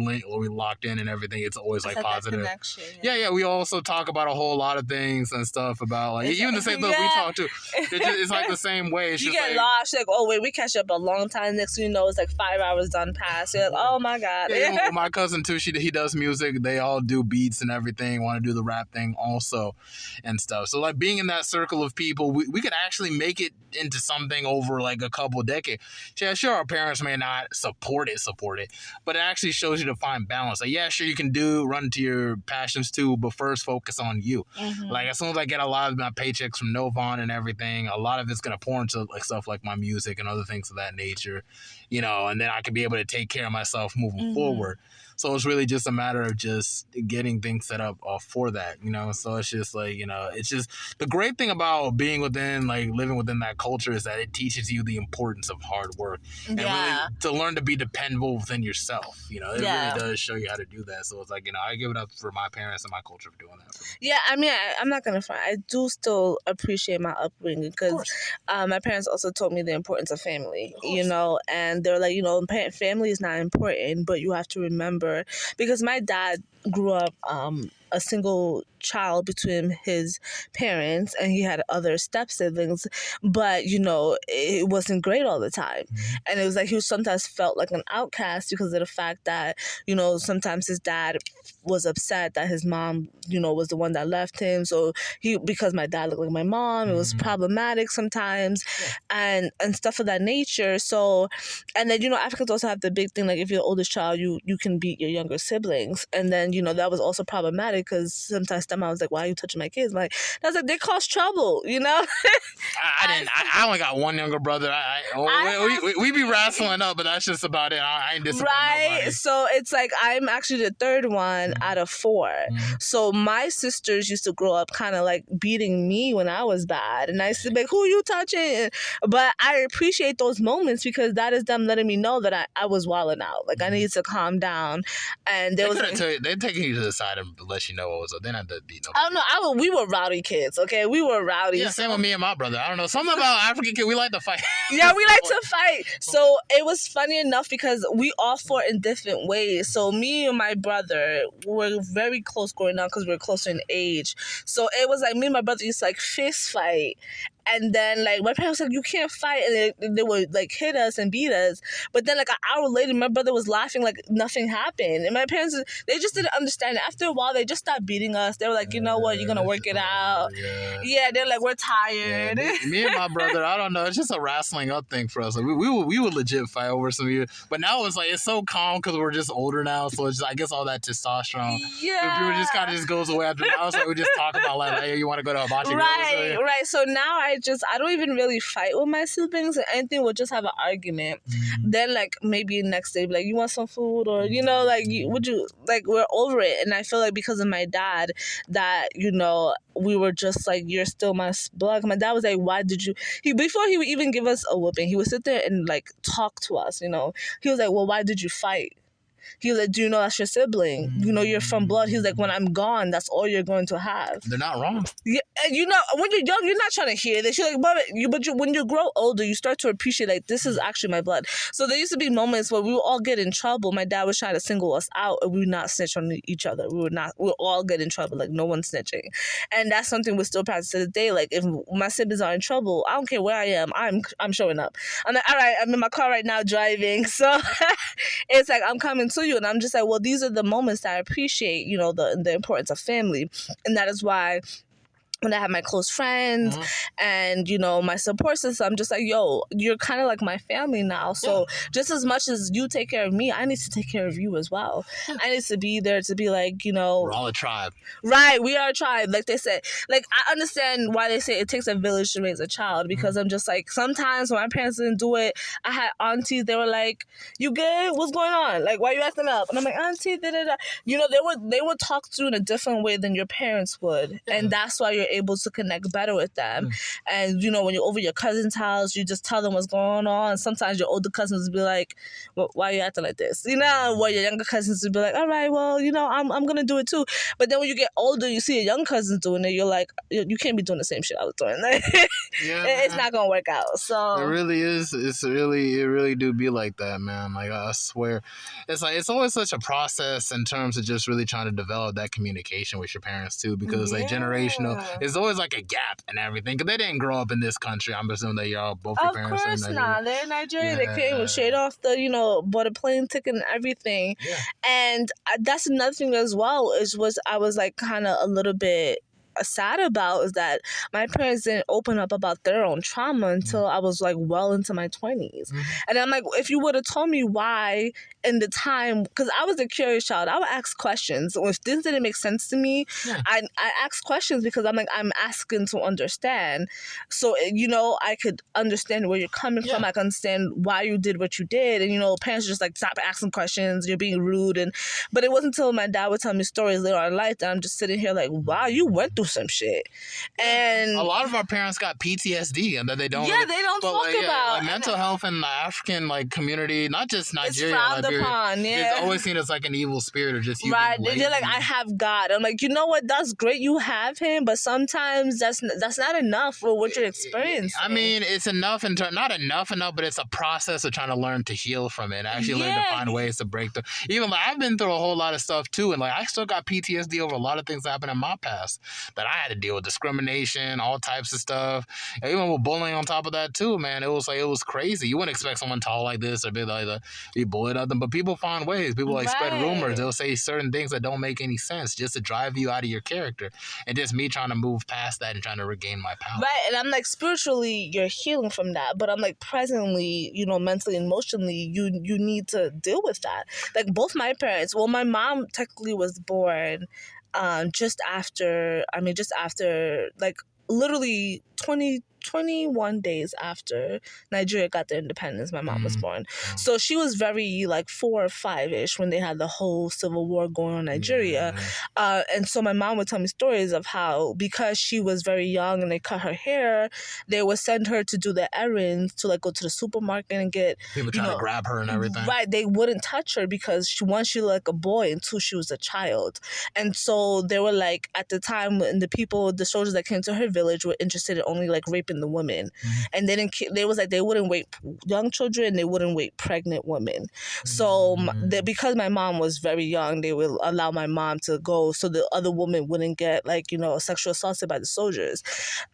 locked in and everything, it's always like positive. Connection, yeah. We also talk about a whole lot of things and stuff about like even the same stuff we talk to. It's like the same way. It's you just get like, lost. You're like, oh wait, we catch up a long time. Next thing you know, it's like 5 hours done past. You're like, oh my god. Yeah, my cousin too. He does music. They all do beats and everything. Want to do the rap thing also, and stuff. So like being in that circle of people, we could actually make it into something over like a couple decades. Yeah, sure, our parents may not support it, but it actually shows you to find balance. Like, yeah, sure, you can run to your passions too, but first focus on you. Like as soon as I get a lot of my paychecks from Novon and everything, a lot of it's gonna pour into like stuff like my music and other things of that nature, and then I can be able to take care of myself moving forward. So it's really just a matter of just getting things set up for that, So it's just like, it's just the great thing about being living within that culture is that it teaches you the importance of hard work and really to learn to be dependable within yourself. It really does show you how to do that. So it's like, I give it up for my parents and my culture for doing that. Yeah, I mean, I'm not going to front. I do still appreciate my upbringing because my parents also told me the importance of family, and they're like, family is not important, but you have to remember, because my dad grew up a single child between his parents, and he had other step siblings, but it wasn't great all the time. And it was like he sometimes felt like an outcast because of the fact that sometimes his dad was upset that his mom was the one that left him, so because my dad looked like my mom, it was problematic sometimes, and stuff of that nature. So, and then Africans also have the big thing, like if you're the oldest child, you can beat your younger siblings, and then that was also problematic because sometimes I was like, why are you touching my kids? Like, that's like, they cause trouble, I didn't. I only got one younger brother. We be wrestling up, but that's just about it. I ain't disappointed nobody. So it's like I'm actually the third one out of 4. So my sisters used to grow up kind of like beating me when I was bad, and I used to be like, who you touching? But I appreciate those moments because that is them letting me know that I was wilding out. Like I needed to calm down, and they're taking you to the side and let you know what was up. They're not the beat no. I don't know. We were rowdy kids. Okay, we were rowdy. Yeah, same with me and my brother. I don't know, something about African kids. We like to fight. Yeah, we like to fight. So it was funny enough because we all fought in different ways. So me and my brother were very close growing up because we were closer in age. So it was like me and my brother used to like fist fight. And then, like, my parents were like, you can't fight. And they would, like, hit us and beat us. But then, like, an hour later, my brother was laughing like nothing happened. And my parents, they just didn't understand it. After a while, they just stopped beating us. They were like, you know what? You're going to work it out. Yeah, they're like, we're tired. Yeah, me and my brother, I don't know. It's just a wrestling up thing for us. Like, we would legit fight over some years. But now it's like, it's so calm because we're just older now. So it's just, I guess all that testosterone. Yeah. It just kind of just goes away after now. So we just talk about, like, hey, you want to go to a hibachi? Right. So now I don't even really fight with my siblings or anything. We'll just have an argument. Then, like, maybe next day, like, you want some food? Or, like, would you, like, we're over it. And I feel like because of my dad that, we were just like, you're still my blood. My dad was like, why did you, before he would even give us a whooping, he would sit there and, like, talk to us, He was like, well, why did you fight? He was like, do you know that's your sibling? You're from blood. He's like, when I'm gone, that's all you're going to have. They're not wrong. Yeah, and when you're young, you're not trying to hear this. You're like, when you grow older, you start to appreciate, like, this is actually my blood. So there used to be moments where we would all get in trouble. My dad was trying to single us out, and we would not snitch on each other. We would all get in trouble, like, no one's snitching. And that's something we still practice to this day. Like, if my siblings are in trouble, I don't care where I am, I'm showing up. I'm like, all right, I'm in my car right now driving. So it's like, I'm coming to you. And I'm just like, well, these are the moments that I appreciate, the importance of family. And that is why when I have my close friends and, my support system, I'm just like, yo, you're kind of like my family now. So just as much as you take care of me, I need to take care of you as well. I need to be there to be like, we're all a tribe. Right. We are a tribe. Like they said, like, I understand why they say it takes a village to raise a child, because I'm just like, sometimes when my parents didn't do it, I had aunties, they were like, you good? What's going on? Like, why are you acting up? And I'm like, auntie, da-da-da. They would talk to you in a different way than your parents would. And that's why you're able to connect better with them. And, you know, when you're over your cousin's house, you just tell them what's going on. Sometimes your older cousins will be like, well, why are you acting like this? You know, where your younger cousins will be like, all right, well, you know, I'm going to do it too. But then when you get older, you see your young cousins doing it, you're like, you can't be doing the same shit I was doing. It's not going to work out. So it really is. It really do be like that, man. Like, I swear. It's like, it's always such a process in terms of just really trying to develop that communication with your parents too, because like generational, it's always like a gap and everything, because they didn't grow up in this country. I'm assuming that y'all, both your parents are in Nigeria. Of course not. They're in Nigeria. They came straight off the, you know, bought a plane ticket and everything. And that's another thing as well, I was like kind of a little bit sad about, is that my parents didn't open up about their own trauma until I was like well into my 20s. And I'm like, if you would have told me why in the time, because I was a curious child, I would ask questions. If things didn't make sense to me, I asked questions, because I'm like, I'm asking to understand. So, you know, I could understand where you're coming from. I can understand why you did what you did. And, you know, parents are just like, stop asking questions, you're being rude. But it wasn't until my dad would tell me stories later on in life that I'm just sitting here like, wow, you went through some shit. And a lot of our parents got PTSD, and that they don't. They don't talk about. Like mental health in the African like community, not just Nigeria. It's frowned upon. It's always seen as like an evil spirit, or just you. Right. They're like, I have God. I'm like, you know what? That's great. You have Him, but sometimes that's not enough for what you're experiencing. I mean, it's enough not enough, but it's a process of trying to learn to heal from it. Actually, learn to find ways to break through. Even like I've been through a whole lot of stuff too, and like I still got PTSD over a lot of things that happened in my past that I had to deal with, discrimination, all types of stuff, and even with bullying on top of that too, man. It was crazy. You wouldn't expect someone tall like this or be bullied at them, but people find ways. People like spread rumors. They'll say certain things that don't make any sense just to drive you out of your character, and just me trying to move past that and trying to regain my power. Right, and I'm like, spiritually, you're healing from that, but I'm like, presently, you know, mentally and emotionally, you need to deal with that. Like both my parents. Well, my mom technically was born just after, like literally 21 days after Nigeria got their independence, my mom was born. So she was very like 4 or 5-ish when they had the whole civil war going on in Nigeria. And so my mom would tell me stories of how, because she was very young and they cut her hair, they would send her to do the errands, to like go to the supermarket and get people trying to grab her and everything. Right, they wouldn't touch her because one, she looked like a boy, and two, she was a child. And so they were like, at the time, when the soldiers that came to her village were interested in only like raping the women, and they wouldn't rape young children, they wouldn't rape pregnant women. So because my mom was very young, they would allow my mom to go so the other woman wouldn't get like, you know, sexual assaulted by the soldiers.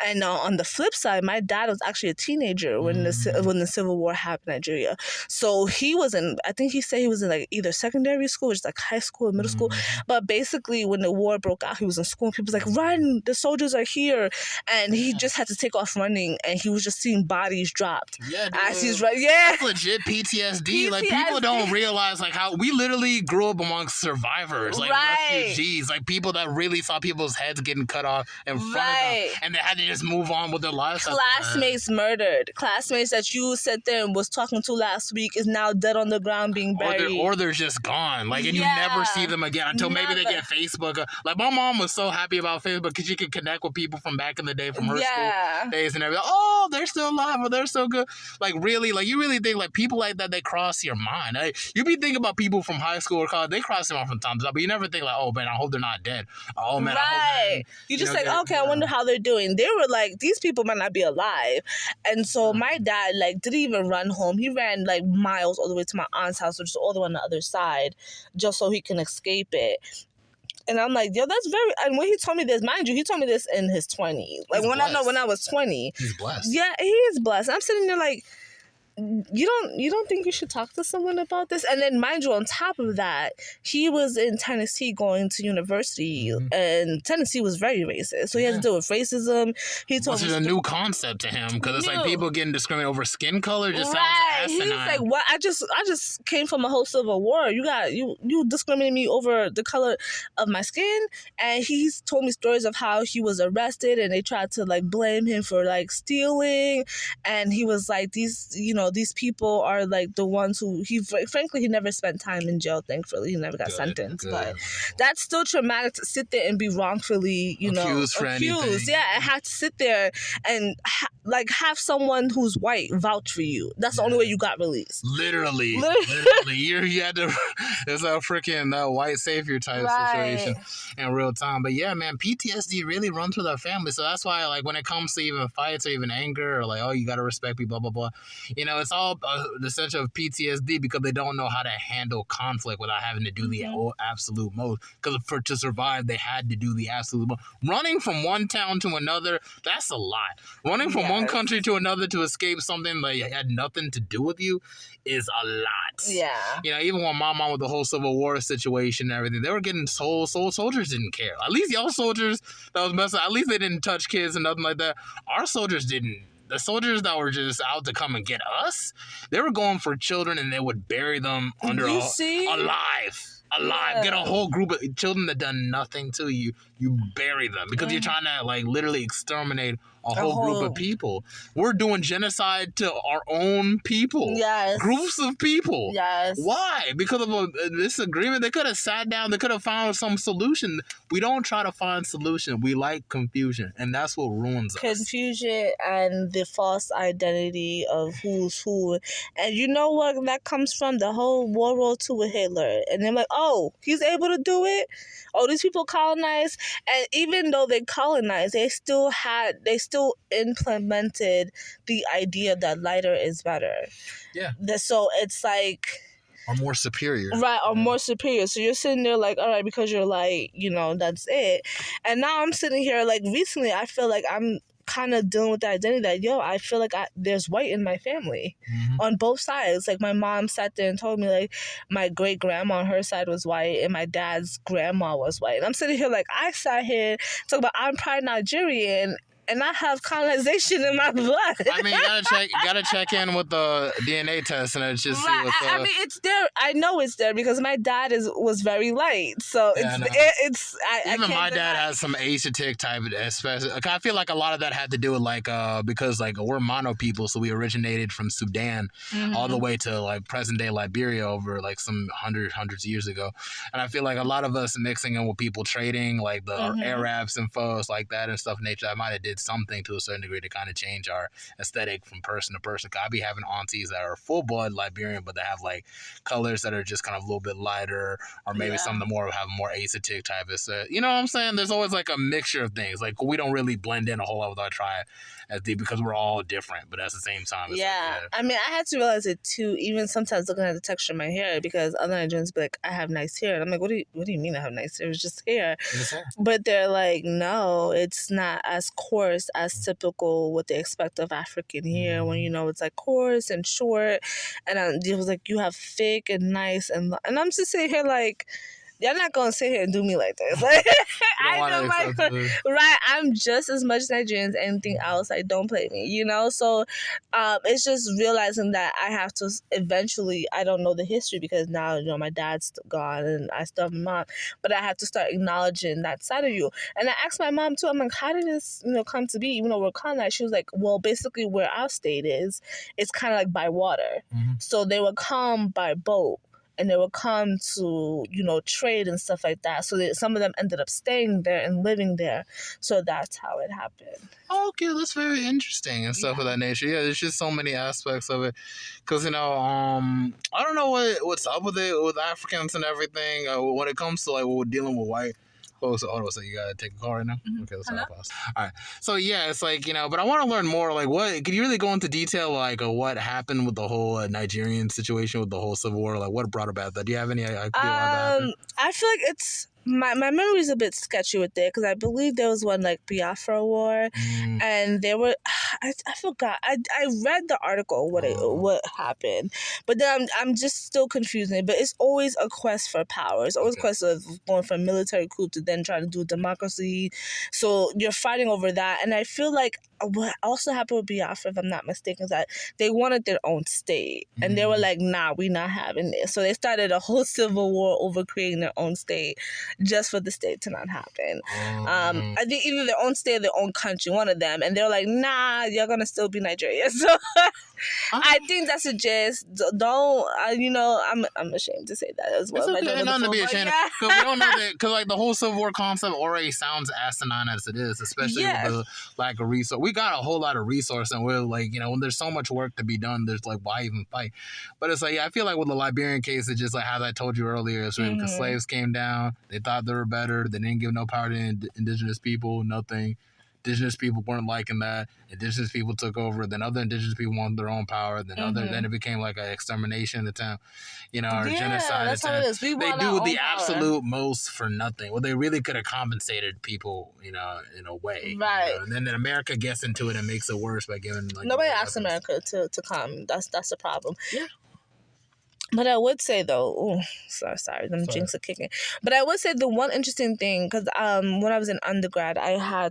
And on the flip side, my dad was actually a teenager when the Civil War happened in Nigeria. So he was I think he said he was in like either secondary school, which is like high school or middle school. But basically when the war broke out, he was in school and people was like, run, the soldiers are here. And he just had to take off running, and he was just seeing bodies dropped as he's running. That's legit PTSD. Like people don't realize like how we literally grew up amongst survivors, like refugees, like people that really saw people's heads getting cut off in front of them, and they had to just move on with their lives. Classmates murdered. Classmates that you sat there and was talking to last week is now dead on the ground being buried. Or they're just gone. Like, and you never see them again until maybe they get Facebook. Like my mom was so happy about Facebook because she could connect with people from back in the day, from her school days and everything. Oh, they're still alive, or they're so good. Like really, like you really think like people like that, they cross your mind. Like, you be thinking about people from high school or college, they cross your mind from time to time, but you never think like, oh man, I hope they're not dead. Oh man, I hope you just like, okay, I wonder how they're doing. They were like, these people might not be alive. And so my dad like didn't even run home. He ran like miles all the way to my aunt's house, which is all the way on the other side, just so he can escape it. And I'm like, yo, that's very... And when he told me this, mind you, he told me this in his 20s. Like, when I was 20. He's blessed. Yeah, he is blessed. I'm sitting there like, you don't think you should talk to someone about this? And then mind you, on top of that, he was in Tennessee going to university, and Tennessee was very racist, so he had to deal with racism. He told me a new concept to him, because it's like people getting discriminated over skin color just sounds asinine. He's like, what? I just came from a whole civil war. You discriminated me over the color of my skin. And he's told me stories of how he was arrested and they tried to like blame him for like stealing, and he was like, these these people are like the ones who frankly he never spent time in jail. Thankfully, he never got sentenced. But that's still traumatic to sit there and be wrongfully, accused for anything. Yeah, and have to sit there and have someone who's white vouch for you. That's the only way you got released. Literally. You had to. It's a freaking white savior type situation in real time. But yeah, man, PTSD really runs through our family. So that's why, like, when it comes to even fights or even anger or like, oh, you gotta respect me, blah blah blah. It's all the sense of PTSD because they don't know how to handle conflict without having to do the absolute most. Because to survive, they had to do the absolute most. Running from one town to another, that's a lot. Running from one country to another to escape something that had nothing to do with you is a lot. Yeah. Even when my mom with the whole Civil War situation and everything, they were getting sold. Soldiers didn't care. At least y'all soldiers that was messing. At least they didn't touch kids and nothing like that. Our soldiers didn't. The soldiers that were just out to come and get us, they were going for children and they would bury them alive. Yeah. Get a whole group of children that done nothing to you. You bury them because you're trying to like literally exterminate a whole group of people. We're doing genocide to our own people. Yes. Groups of people. Yes. Why? Because of a disagreement. They could have sat down. They could have found some solution. We don't try to find solution. We like confusion, and that's what ruins us. Confusion and the false identity of who's who. And you know what that comes from? The whole World War II with Hitler. And they're like, oh, he's able to do it? Oh, these people colonized? And even though they colonized, they still implemented the idea that lighter is better. Yeah. So it's like... Or more superior. Right, or more superior. So you're sitting there like, all right, because you're light, that's it. And now I'm sitting here like recently I feel like I'm kind of dealing with the identity that, I feel like there's white in my family on both sides. Like my mom sat there and told me like my great grandma on her side was white and my dad's grandma was white. And I'm sitting here like I sat here talking about I'm probably Nigerian and I have colonization in my blood. I mean, you gotta check in with the DNA test and just see what's I mean, it's there. I know it's there because my dad was very light, so it's. Even my dad has some Asiatic type, especially. Like, I feel like a lot of that had to do with because we're mono people, so we originated from Sudan all the way to like present day Liberia over like some hundreds of years ago, and I feel like a lot of us mixing in with people trading like the Arabs and folks like that and stuff. Nature, I might have did something to a certain degree to kind of change our aesthetic from person to person. I be having aunties that are full blood Liberian, but they have like colors that are just kind of a little bit lighter, or maybe some of them have more Asiatic type of set. You know what I'm saying? There's always like a mixture of things. Like we don't really blend in a whole lot with our tribe as deep because we're all different, but at the same time, it's I mean, I had to realize it too. Even sometimes looking at the texture of my hair, because other Nigerians be like, I have nice hair, and I'm like, what do you mean I have nice hair? It's just hair. But they're like, no, it's not as coarse as typical what they expect of African hair. When it's like coarse and short, and it was like you have thick and nice, and I'm just sitting here like, y'all not gonna sit here and do me like this. Like, I know right. I'm just as much Nigerian as anything else. Like, don't play me, So, it's just realizing that I have to eventually. I don't know the history because now my dad's gone and I still have my mom, but I have to start acknowledging that side of you. And I asked my mom too. I'm like, how did this come to be? Even though we're colonized, she was like, well, basically where our state is, it's kind of like by water, so they would come by boat. And they would come to, trade and stuff like that. So some of them ended up staying there and living there. So that's how it happened. Okay, that's very interesting and stuff of that nature. Yeah, there's just so many aspects of it. Because, I don't know what's up with it, with Africans and everything. When it comes to, like, what we're dealing with white folks. Hold on, so you got to take a call right now? Okay, let's not pause. All right. So, yeah, it's like, but I want to learn more. Like, can you really go into detail, like, what happened with the whole Nigerian situation with the whole Civil War? Like, what brought about that? Do you have any idea how that happened? I feel like it's... My memory's a bit sketchy with it because I believe there was one like Biafra War, and there were I forgot. I read the article what happened, but then I'm just still confusing. But it's always a quest for power. It's always a quest of going from military coup to then trying to do democracy. So you're fighting over that, and I feel like what also happened with Biafra, if I'm not mistaken, is that they wanted their own state, and they were like, "Nah, we not having this." So they started a whole civil war over creating their own state just for the state to not happen. I think either their own state or their own country, one of them, and they're like, nah, you're gonna still be Nigeria. So I think that's a gist. Don't I'm ashamed to say that as well. It's okay, nothing to be ashamed of. Because we don't know that, because like the whole Civil War concept already sounds asinine as it is, especially with the lack of resource. We got a whole lot of resource, and we're like, when there's so much work to be done, there's like, why even fight? But it's like, I feel like with the Liberian case, it's just like how I told you earlier, it's because slaves came down, they thought they were better, they didn't give no power to indigenous people, nothing. Indigenous people weren't liking that. Indigenous people took over. Then other indigenous people wanted their own power. Then then it became like an extermination attempt, or genocide. That's how it is. They do the absolute most for nothing. Well, they really could have compensated people, in a way. Right. And then America gets into it and makes it worse by giving like nobody asked America to come. That's the problem. Yeah. But I would say though, sorry, them jinx are kicking. But I would say the one interesting thing, because when I was in undergrad, I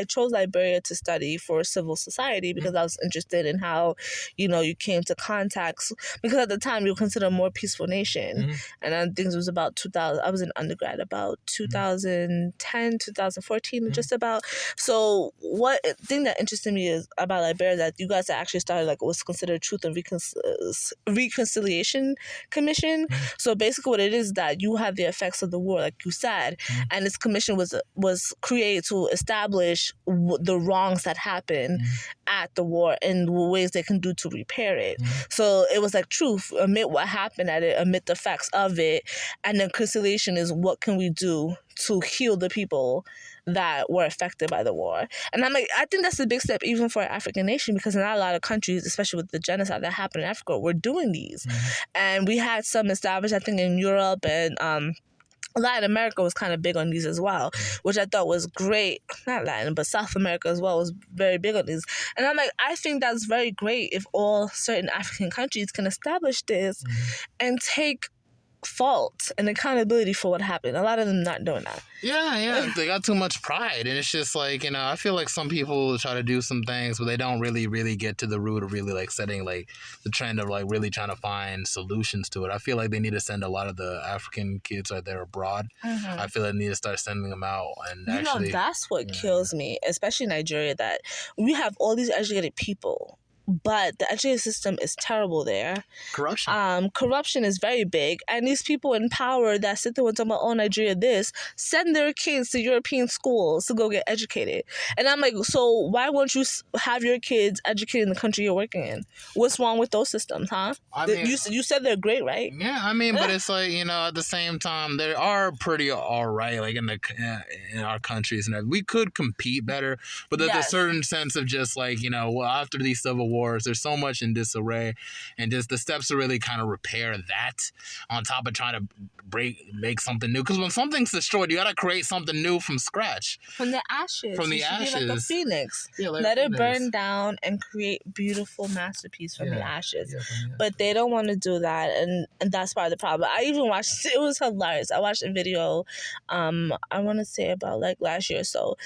chose Liberia to study for civil society because I was interested in how, you came to contacts, because at the time you were considered a more peaceful nation, and I think it was about 2000. I was in undergrad about 2010, 2014, just about. So what thing that interested me is about Liberia that you guys actually started like was considered Truth and Reconciliation Commission. So basically what it is that you have the effects of the war, like you said, and this commission was created to establish the wrongs that happened at the war and ways they can do to repair it. So it was like truth, admit what happened at it, admit the facts of it, and then conciliation is what can we do to heal the people that were affected by the war. And I'm like, I think that's a big step even for an African nation, because not a lot of countries, especially with the genocide that happened in Africa, were doing these. And we had some established, I think, in Europe, and Latin America was kind of big on these as well, which I thought was great. Not Latin, but South America as well was very big on these. And I'm like, I think that's very great if all certain African countries can establish this and take fault and accountability for what happened. A lot of them not doing that. Yeah. They got too much pride, and it's just like, I feel like some people try to do some things, but they don't really, really get to the root of really like setting like the trend of like really trying to find solutions to it. I feel like they need to send a lot of the African kids right there abroad. I feel like they need to start sending them out, and actually, that's what kills me, especially in Nigeria, that we have all these educated people, but the education system is terrible there. Corruption is very big, and these people in power that sit there and talk about, oh, Nigeria this, send their kids to European schools to go get educated. And I'm like, so why won't you have your kids educated in the country you're working in? What's wrong with those systems, huh? You said they're great, right? Yeah, but it's like, at the same time, they are pretty all right, like in our countries, and we could compete better, but there's a certain sense of just like, after these civil wars, there's so much in disarray, and just the steps to really kind of repair that on top of trying to make something new, because when something's destroyed, you got to create something new from scratch, from the ashes, be like a phoenix. Let it burn down and create beautiful masterpiece from the ashes. But they don't want to do that, and that's part of the problem. I even watched, it was hilarious, I watched a video I want to say about like last year or so,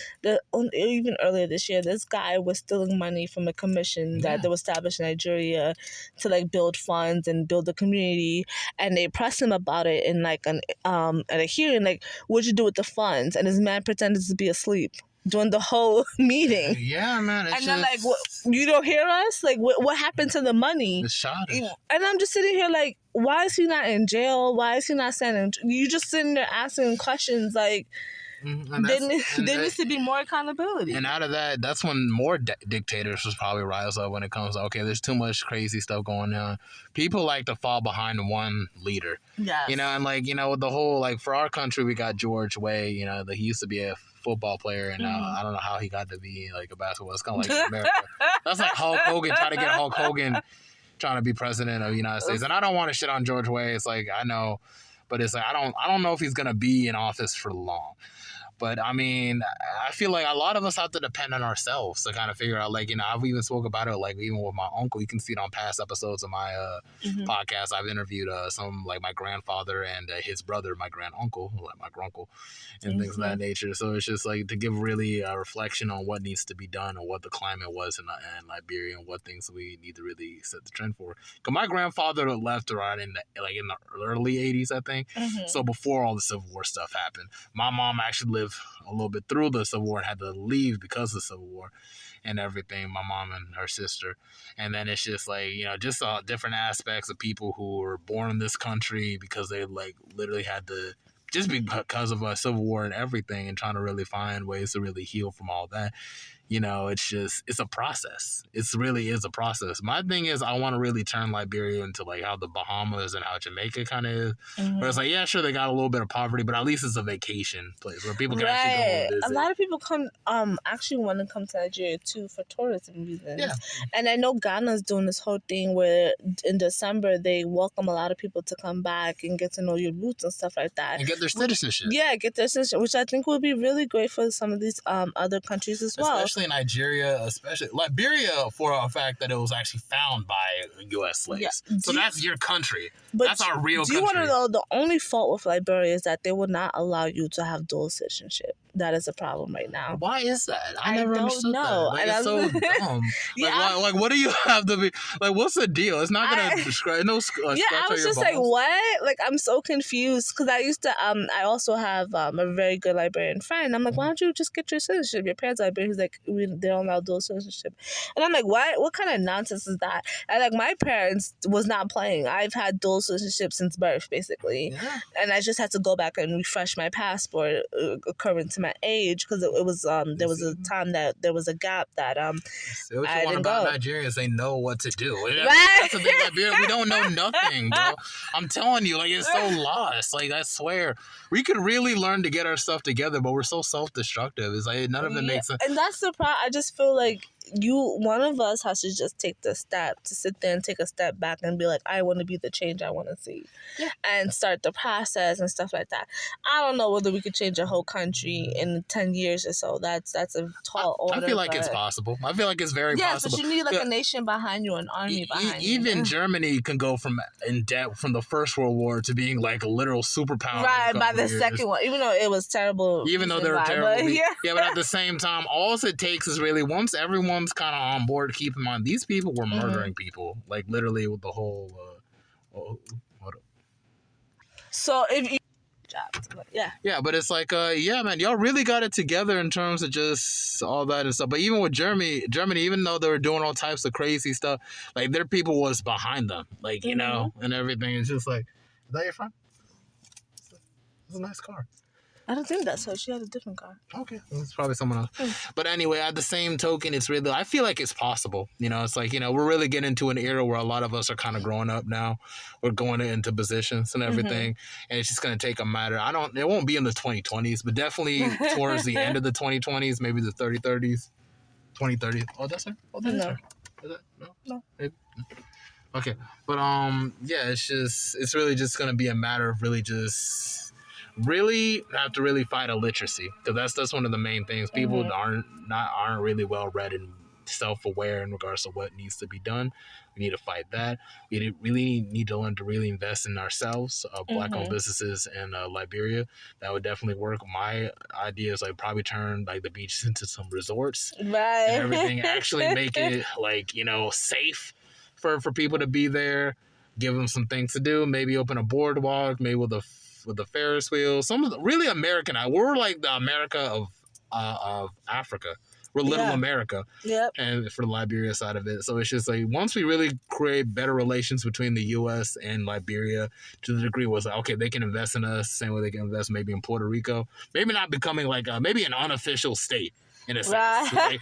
even earlier this year, this guy was stealing money from a commission that they were established in Nigeria to like build funds and build the community, and they pressed him about it in like at a hearing, like, what'd you do with the funds? And this man pretended to be asleep during the whole meeting. Yeah, man. And they're like, what, you don't hear us? Like, what happened to the money? It's shot. And I'm just sitting here like, why is he not in jail? Why is he not sending? You just sitting there asking questions like, there needs to be more accountability. And out of that, that's when more dictators was probably rise up when it comes to, okay, there's too much crazy stuff going on. People like to fall behind one leader. Yes. And like, with the whole, like, for our country, we got George Way, he used to be a football player, and I don't know how he got to be like a basketball. It's kind of like America. That's like Hulk Hogan, trying to get Hulk Hogan trying to be president of the United States. And I don't want to shit on George Way. It's like, I know, but it's like, I don't know if he's going to be in office for long. But I mean, I feel like a lot of us have to depend on ourselves to kind of figure out, like, I've even spoke about it, like, even with my uncle. You can see it on past episodes of my podcast. I've interviewed some, like, my grandfather and his brother, my granduncle, like my grunkle, and things of that nature. So it's just like to give really a reflection on what needs to be done and what the climate was in Liberia and what things we need to really set the trend for. Because my grandfather left around in the early 80s, I think. So before all the Civil War stuff happened. My mom actually lived a little bit through the Civil War and had to leave because of the Civil War and everything, my mom and her sister. And then it's just like, just different aspects of people who were born in this country because they like literally had to, just because of a Civil War and everything, and trying to really find ways to really heal from all that. It's a process. It really is a process. My thing is, I want to really turn Liberia into like how the Bahamas and how Jamaica kind of is. Where it's like, yeah, sure, they got a little bit of poverty, but at least it's a vacation place where people can actually go and visit. A lot of people actually want to come to Nigeria too for tourism reasons. Yeah. And I know Ghana's doing this whole thing where in December they welcome a lot of people to come back and get to know your roots and stuff like that. And get their citizenship. Yeah, get their citizenship, which I think would be really great for some of these other countries as well. Especially Nigeria, especially Liberia, for a fact that it was actually found by U.S. slaves. Yeah. So that's your country. That's our real country. Do you want to know the only fault with Liberia is that they would not allow you to have dual citizenship? That is a problem right now. Why is that? I never understood know. that. Like, it's so dumb. Like, what do you have to be? Like, what's the deal? It's not gonna describe no. I was just like, what? Like, I'm so confused because I used to. I also have a very good Liberian friend. I'm like, why don't you just get your citizenship? Your parents are Liberian. He's like, they don't allow dual citizenship, and I'm like, what? What kind of nonsense is that? And like, my parents was not playing. I've had dual citizenship since birth, basically, and I just had to go back and refresh my passport according to my age because it was there was a time that there was a gap that what you I want didn't about go. Nigerians, they know what to do. Right? That's the thing, Liberia, we don't know nothing, bro. I'm telling you, like, it's so lost. Like, I swear, we could really learn to get our stuff together, but we're so self-destructive. It's like none of it makes sense. And that's the problem. I just feel like one of us has to just take the step to sit there and take a step back and be like, I want to be the change I want to see, and start the process and stuff like that. I don't know whether we could change a whole country in 10 years or so. That's a tall order. I feel like it's possible. I feel like it's very possible. Yeah, but you need like a nation behind you, an army behind you. Even Germany can go from the First World War to being like a literal superpower. Right, by the second one, even though it was terrible. Even though they were terrible. But at the same time, all it takes is really once everyone's kind of on board, keep in mind, these people were murdering people. Like, literally with the whole... So, if you... Yeah, but it's like, man, y'all really got it together in terms of just all that and stuff. But even with Germany, even though they were doing all types of crazy stuff, like, their people was behind them, like, and everything. It's just like, is that your friend? It's a nice car. I don't think that's her. She had a different car. Okay. It's probably someone else. But anyway, at the same token, it's really, I feel like it's possible. It's like, we're really getting into an era where a lot of us are kind of growing up now. We're going into positions and everything. And it's just going to take a matter. It won't be in the 2020s, but definitely towards the end of the 2020s, maybe the 2030s. Oh, that's her? Oh, that's her. Is that? No? Maybe? Okay. But, it's really just going to be a matter of really just... really have to really fight illiteracy, because that's one of the main things. People aren't really well read and self-aware in regards to what needs to be done. We need to fight that. We really need to learn to really invest in ourselves, black-owned businesses in Liberia. That would definitely work. My idea is like probably turn like the beaches into some resorts, right, and everything. Actually make it like safe for people to be there. Give them some things to do. Maybe open a boardwalk. Maybe with the Ferris wheel, some of the really American. We're like the America of Africa. We're little America. Yep. And for the Liberia side of it. So it's just like, once we really create better relations between the U.S. and Liberia, to the degree where it's like, okay, they can invest in us, same way they can invest maybe in Puerto Rico. Maybe not becoming like maybe an unofficial state. in a sense. Right. Like,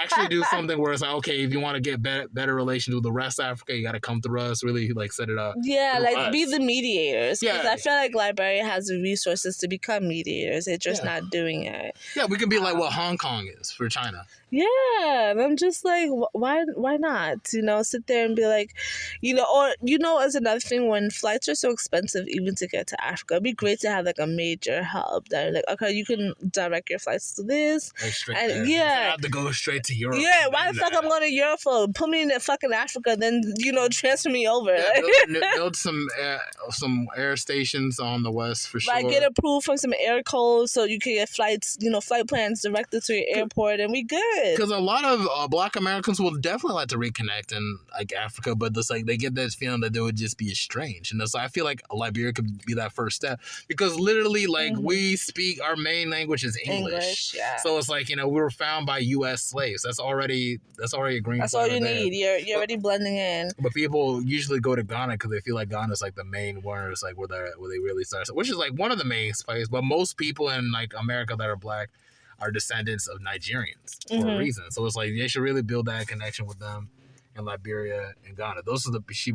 actually do something where it's like, okay, if you want to get better relations with the rest of Africa, you got to come through us. Really, like, set it up. Yeah, like us. be the mediators. Because Yeah. I feel like Liberia has the resources to become mediators. They're just Yeah. not doing it. Yeah, we can be like what Hong Kong is for China. Yeah, and I'm just like, why not? You know, sit there and be like, you know, or you know, as another thing, when flights are so expensive, even to get to Africa, it'd be great to have like a major hub that, like, okay, you can direct your flights to this, Like straight and there. yeah, I have to go straight to Europe. yeah. Why the fuck I'm going to Europe for? Put me in fucking Africa, then transfer me over. Yeah, build some air stations on the west for sure. Like get approved from some air codes so you can get flights, flight plans directed to your airport, and we good. Because a lot of Black Americans will definitely like to reconnect in like Africa, but it's like they get that feeling that they would just be estranged, and so I feel like Liberia could be that first step because literally, like we speak our main language is English. Yeah. So it's like we were found by U.S. slaves. That's already a green. That's all you need. You're already blending in. But people usually go to Ghana because they feel like Ghana is like the main one. It's like where they really start, which is like one of the main places. But most people in like America that are Black are descendants of Nigerians for a reason. So it's like they should really build that connection with them in Liberia and Ghana. Those are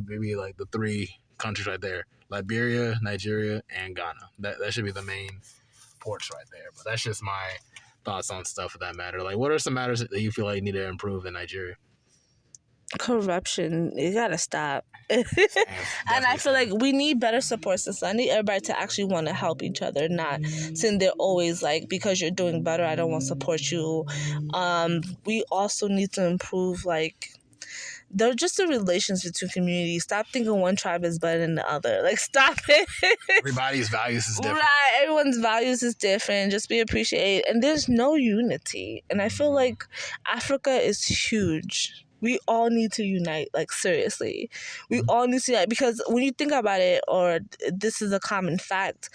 maybe like the three countries right there: Liberia, Nigeria, and Ghana. That should be the main ports right there. But that's just my thoughts on stuff of that matter. Like, what are some matters that you feel like need to improve in Nigeria? Corruption, you gotta stop. And I feel like we need better support systems. I need everybody to actually want to help each other, not sitting there always like, because you're doing better, I don't want to support you. We also need to improve like they're just the relations between communities. Stop thinking one tribe is better than the other. Like, stop it. Everybody's values is different. Right. Everyone's values is different. Just be appreciated. And there's no unity. And I feel like Africa is huge. We all need to unite, like, seriously. We all need to unite, because when you think about it, or this is a common fact,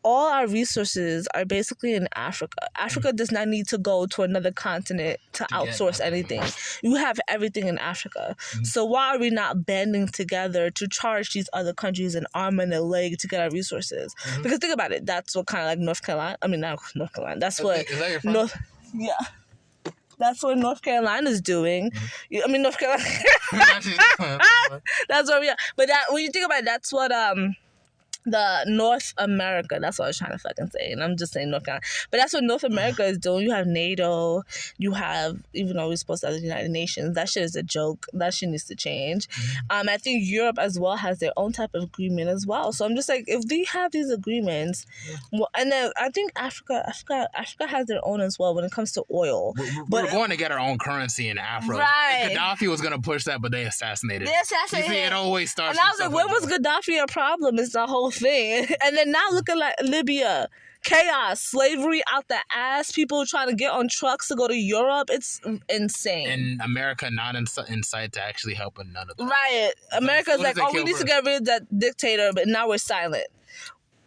all our resources are basically in Africa. Africa does not need to go to another continent to outsource anything. You have everything in Africa. So why are we not banding together to charge these other countries an arm and a leg to get our resources? Because think about it. That's what kind of like North Carolina. I mean, not North Carolina. That's what Is that your friend? Yeah. That's what North Carolina is doing. I mean, North Carolina. That's what we are. But when you think about it, that's what the North America, that's what I was trying to fucking say, and I'm just saying North Carolina, but that's what North America is doing. You have NATO, you have, even though we're supposed to have the United Nations, that shit is a joke. That shit needs to change. I think Europe as well has their own type of agreement as well. So I'm just like, if they have these agreements, well, and then I think Africa has their own as well when it comes to oil. We're going to get our own currency in Africa. Right. And Gaddafi was going to push that, but they assassinated him. You see, it always starts. And I was like, when was Gaddafi a problem? It's the whole thing. And then now look at like Libya. Chaos, slavery out the ass, people trying to get on trucks to go to Europe. It's insane. And America not in sight to actually help in none of that. Right. America's like, oh, we need to get rid of that dictator, but now we're silent.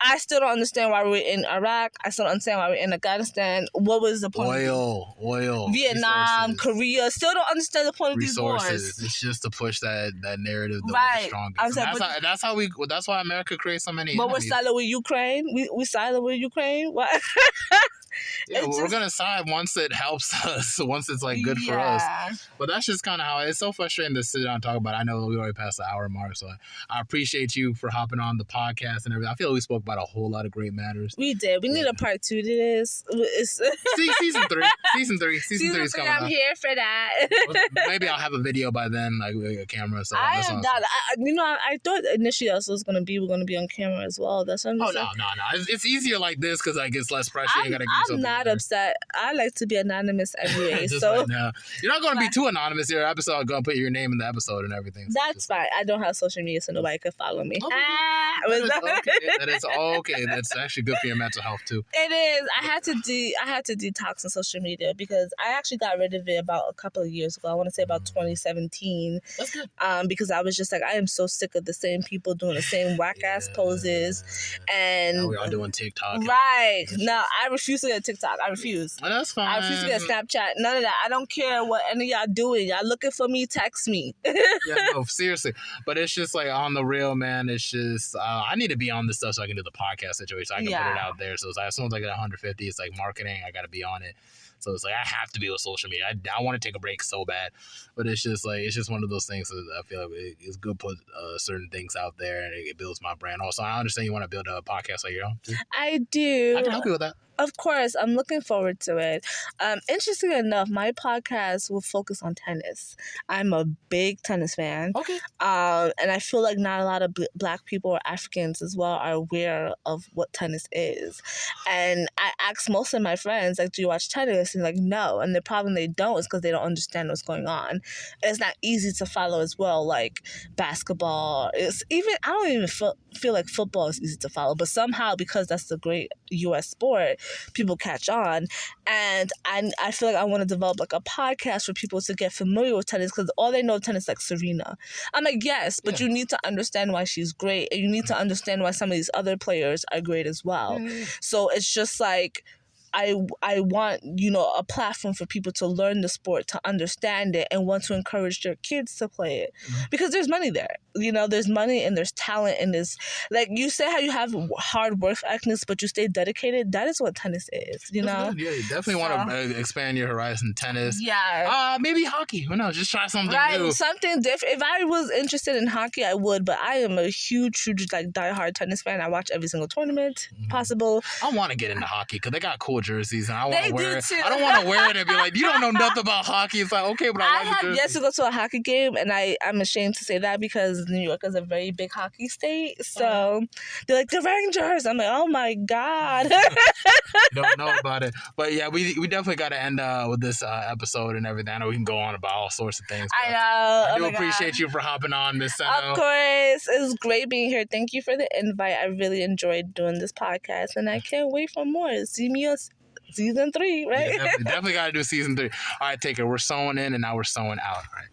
I still don't understand why we're in Iraq. I still don't understand why we're in Afghanistan. What was the point? Oil. Vietnam, resources. Korea. Still don't understand the point of Resources. these wars. It's just to push that narrative that Right. we're the strongest. That's why America creates so many But enemies. we're silent with Ukraine. We silent with Ukraine. What? Yeah, we're gonna side once it helps us, once it's like good for us. But that's just kind of how it's so frustrating to sit down and talk about. I know we already passed the hour mark, so I appreciate you for hopping on the podcast and everything. I feel like we spoke about a whole lot of great matters. We did. We need a part 2 to this. Season three is coming I'm up. here for that. Maybe I'll have a video by then, like with a camera. So I am not. I thought initially we're gonna be on camera as well. That's what I'm saying. No. It's easier like this because like it's less pressure. You gotta I'm not upset. I like to be anonymous anyway. So right now. You're not going to be too anonymous. Your episode, I'm going to put your name in the episode and everything. So that's fine. I don't have social media, so nobody can follow me. That is okay. That's actually good for your mental health too. It is. I had to detox on social media because I actually got rid of it about a couple of years ago. I want to say about 2017. That's good. Because I was just like, I am so sick of the same people doing the same whack ass poses, and now we all doing TikTok. Right. Now I refuse to get a TikTok. I refuse. Well, that's fine. I refuse to get a Snapchat. None of that. I don't care what any of y'all doing. Y'all looking for me, text me. Yeah, no, seriously. But it's just like on the real, man. It's just I need to be on this stuff so I can do the podcast situation. So I can put it out there. So it's like, as soon as I get 150, it's like marketing. I got to be on it. So it's like I have to be with social media. I want to take a break so bad, but it's just one of those things that I feel like it's good to put certain things out there, and it builds my brand. Also, I understand you want to build a podcast like your own too. I do. I can help you with that. Of course, I'm looking forward to it. Interestingly enough, my podcast will focus on tennis. I'm a big tennis fan. Okay. And I feel like not a lot of Black people or Africans as well are aware of what tennis is. And I ask most of my friends, like, do you watch tennis? And like, no. And the problem they don't is because they don't understand what's going on. And it's not easy to follow as well, like basketball. It's even, I don't even feel like football is easy to follow, but somehow, because that's the great U.S. sport, people catch on. And I feel like I want to develop like a podcast for people to get familiar with tennis, because all they know of tennis is like Serena. I'm like, yes, but you need to understand why she's great, and you need to understand why some of these other players are great as well. So it's just like, I want, a platform for people to learn the sport, to understand it, and want to encourage their kids to play it. Because there's money there. There's money and there's talent, and there's, like, you say how you have hard work ethic, but you stay dedicated. That is what tennis is, Yeah, you definitely want to expand your horizon. Tennis. Yeah. Maybe hockey. Who knows? Just try something new. Something different. If I was interested in hockey, I would, but I am a huge, like, diehard tennis fan. I watch every single tournament possible. I want to get into hockey because they got cool jerseys, and I want They to wear do it. too. I don't want to wear it and be like, you don't know nothing about hockey. It's like, okay, but I like the have yet to go to a hockey game, and I'm ashamed to say that, because New York is a very big hockey state. So they're like, the Rangers. I'm like, oh my God. Don't know about it. But yeah, we definitely got to end with this episode and everything. I know we can go on about all sorts of things. I know. I do appreciate you for hopping on, Miss Seno. Of course. It was great being here. Thank you for the invite. I really enjoyed doing this podcast, and I can't wait for more. See me on season 3, right? Yeah, definitely got to do season 3. All right, take it. We're sewing in, and now we're sewing out. All right.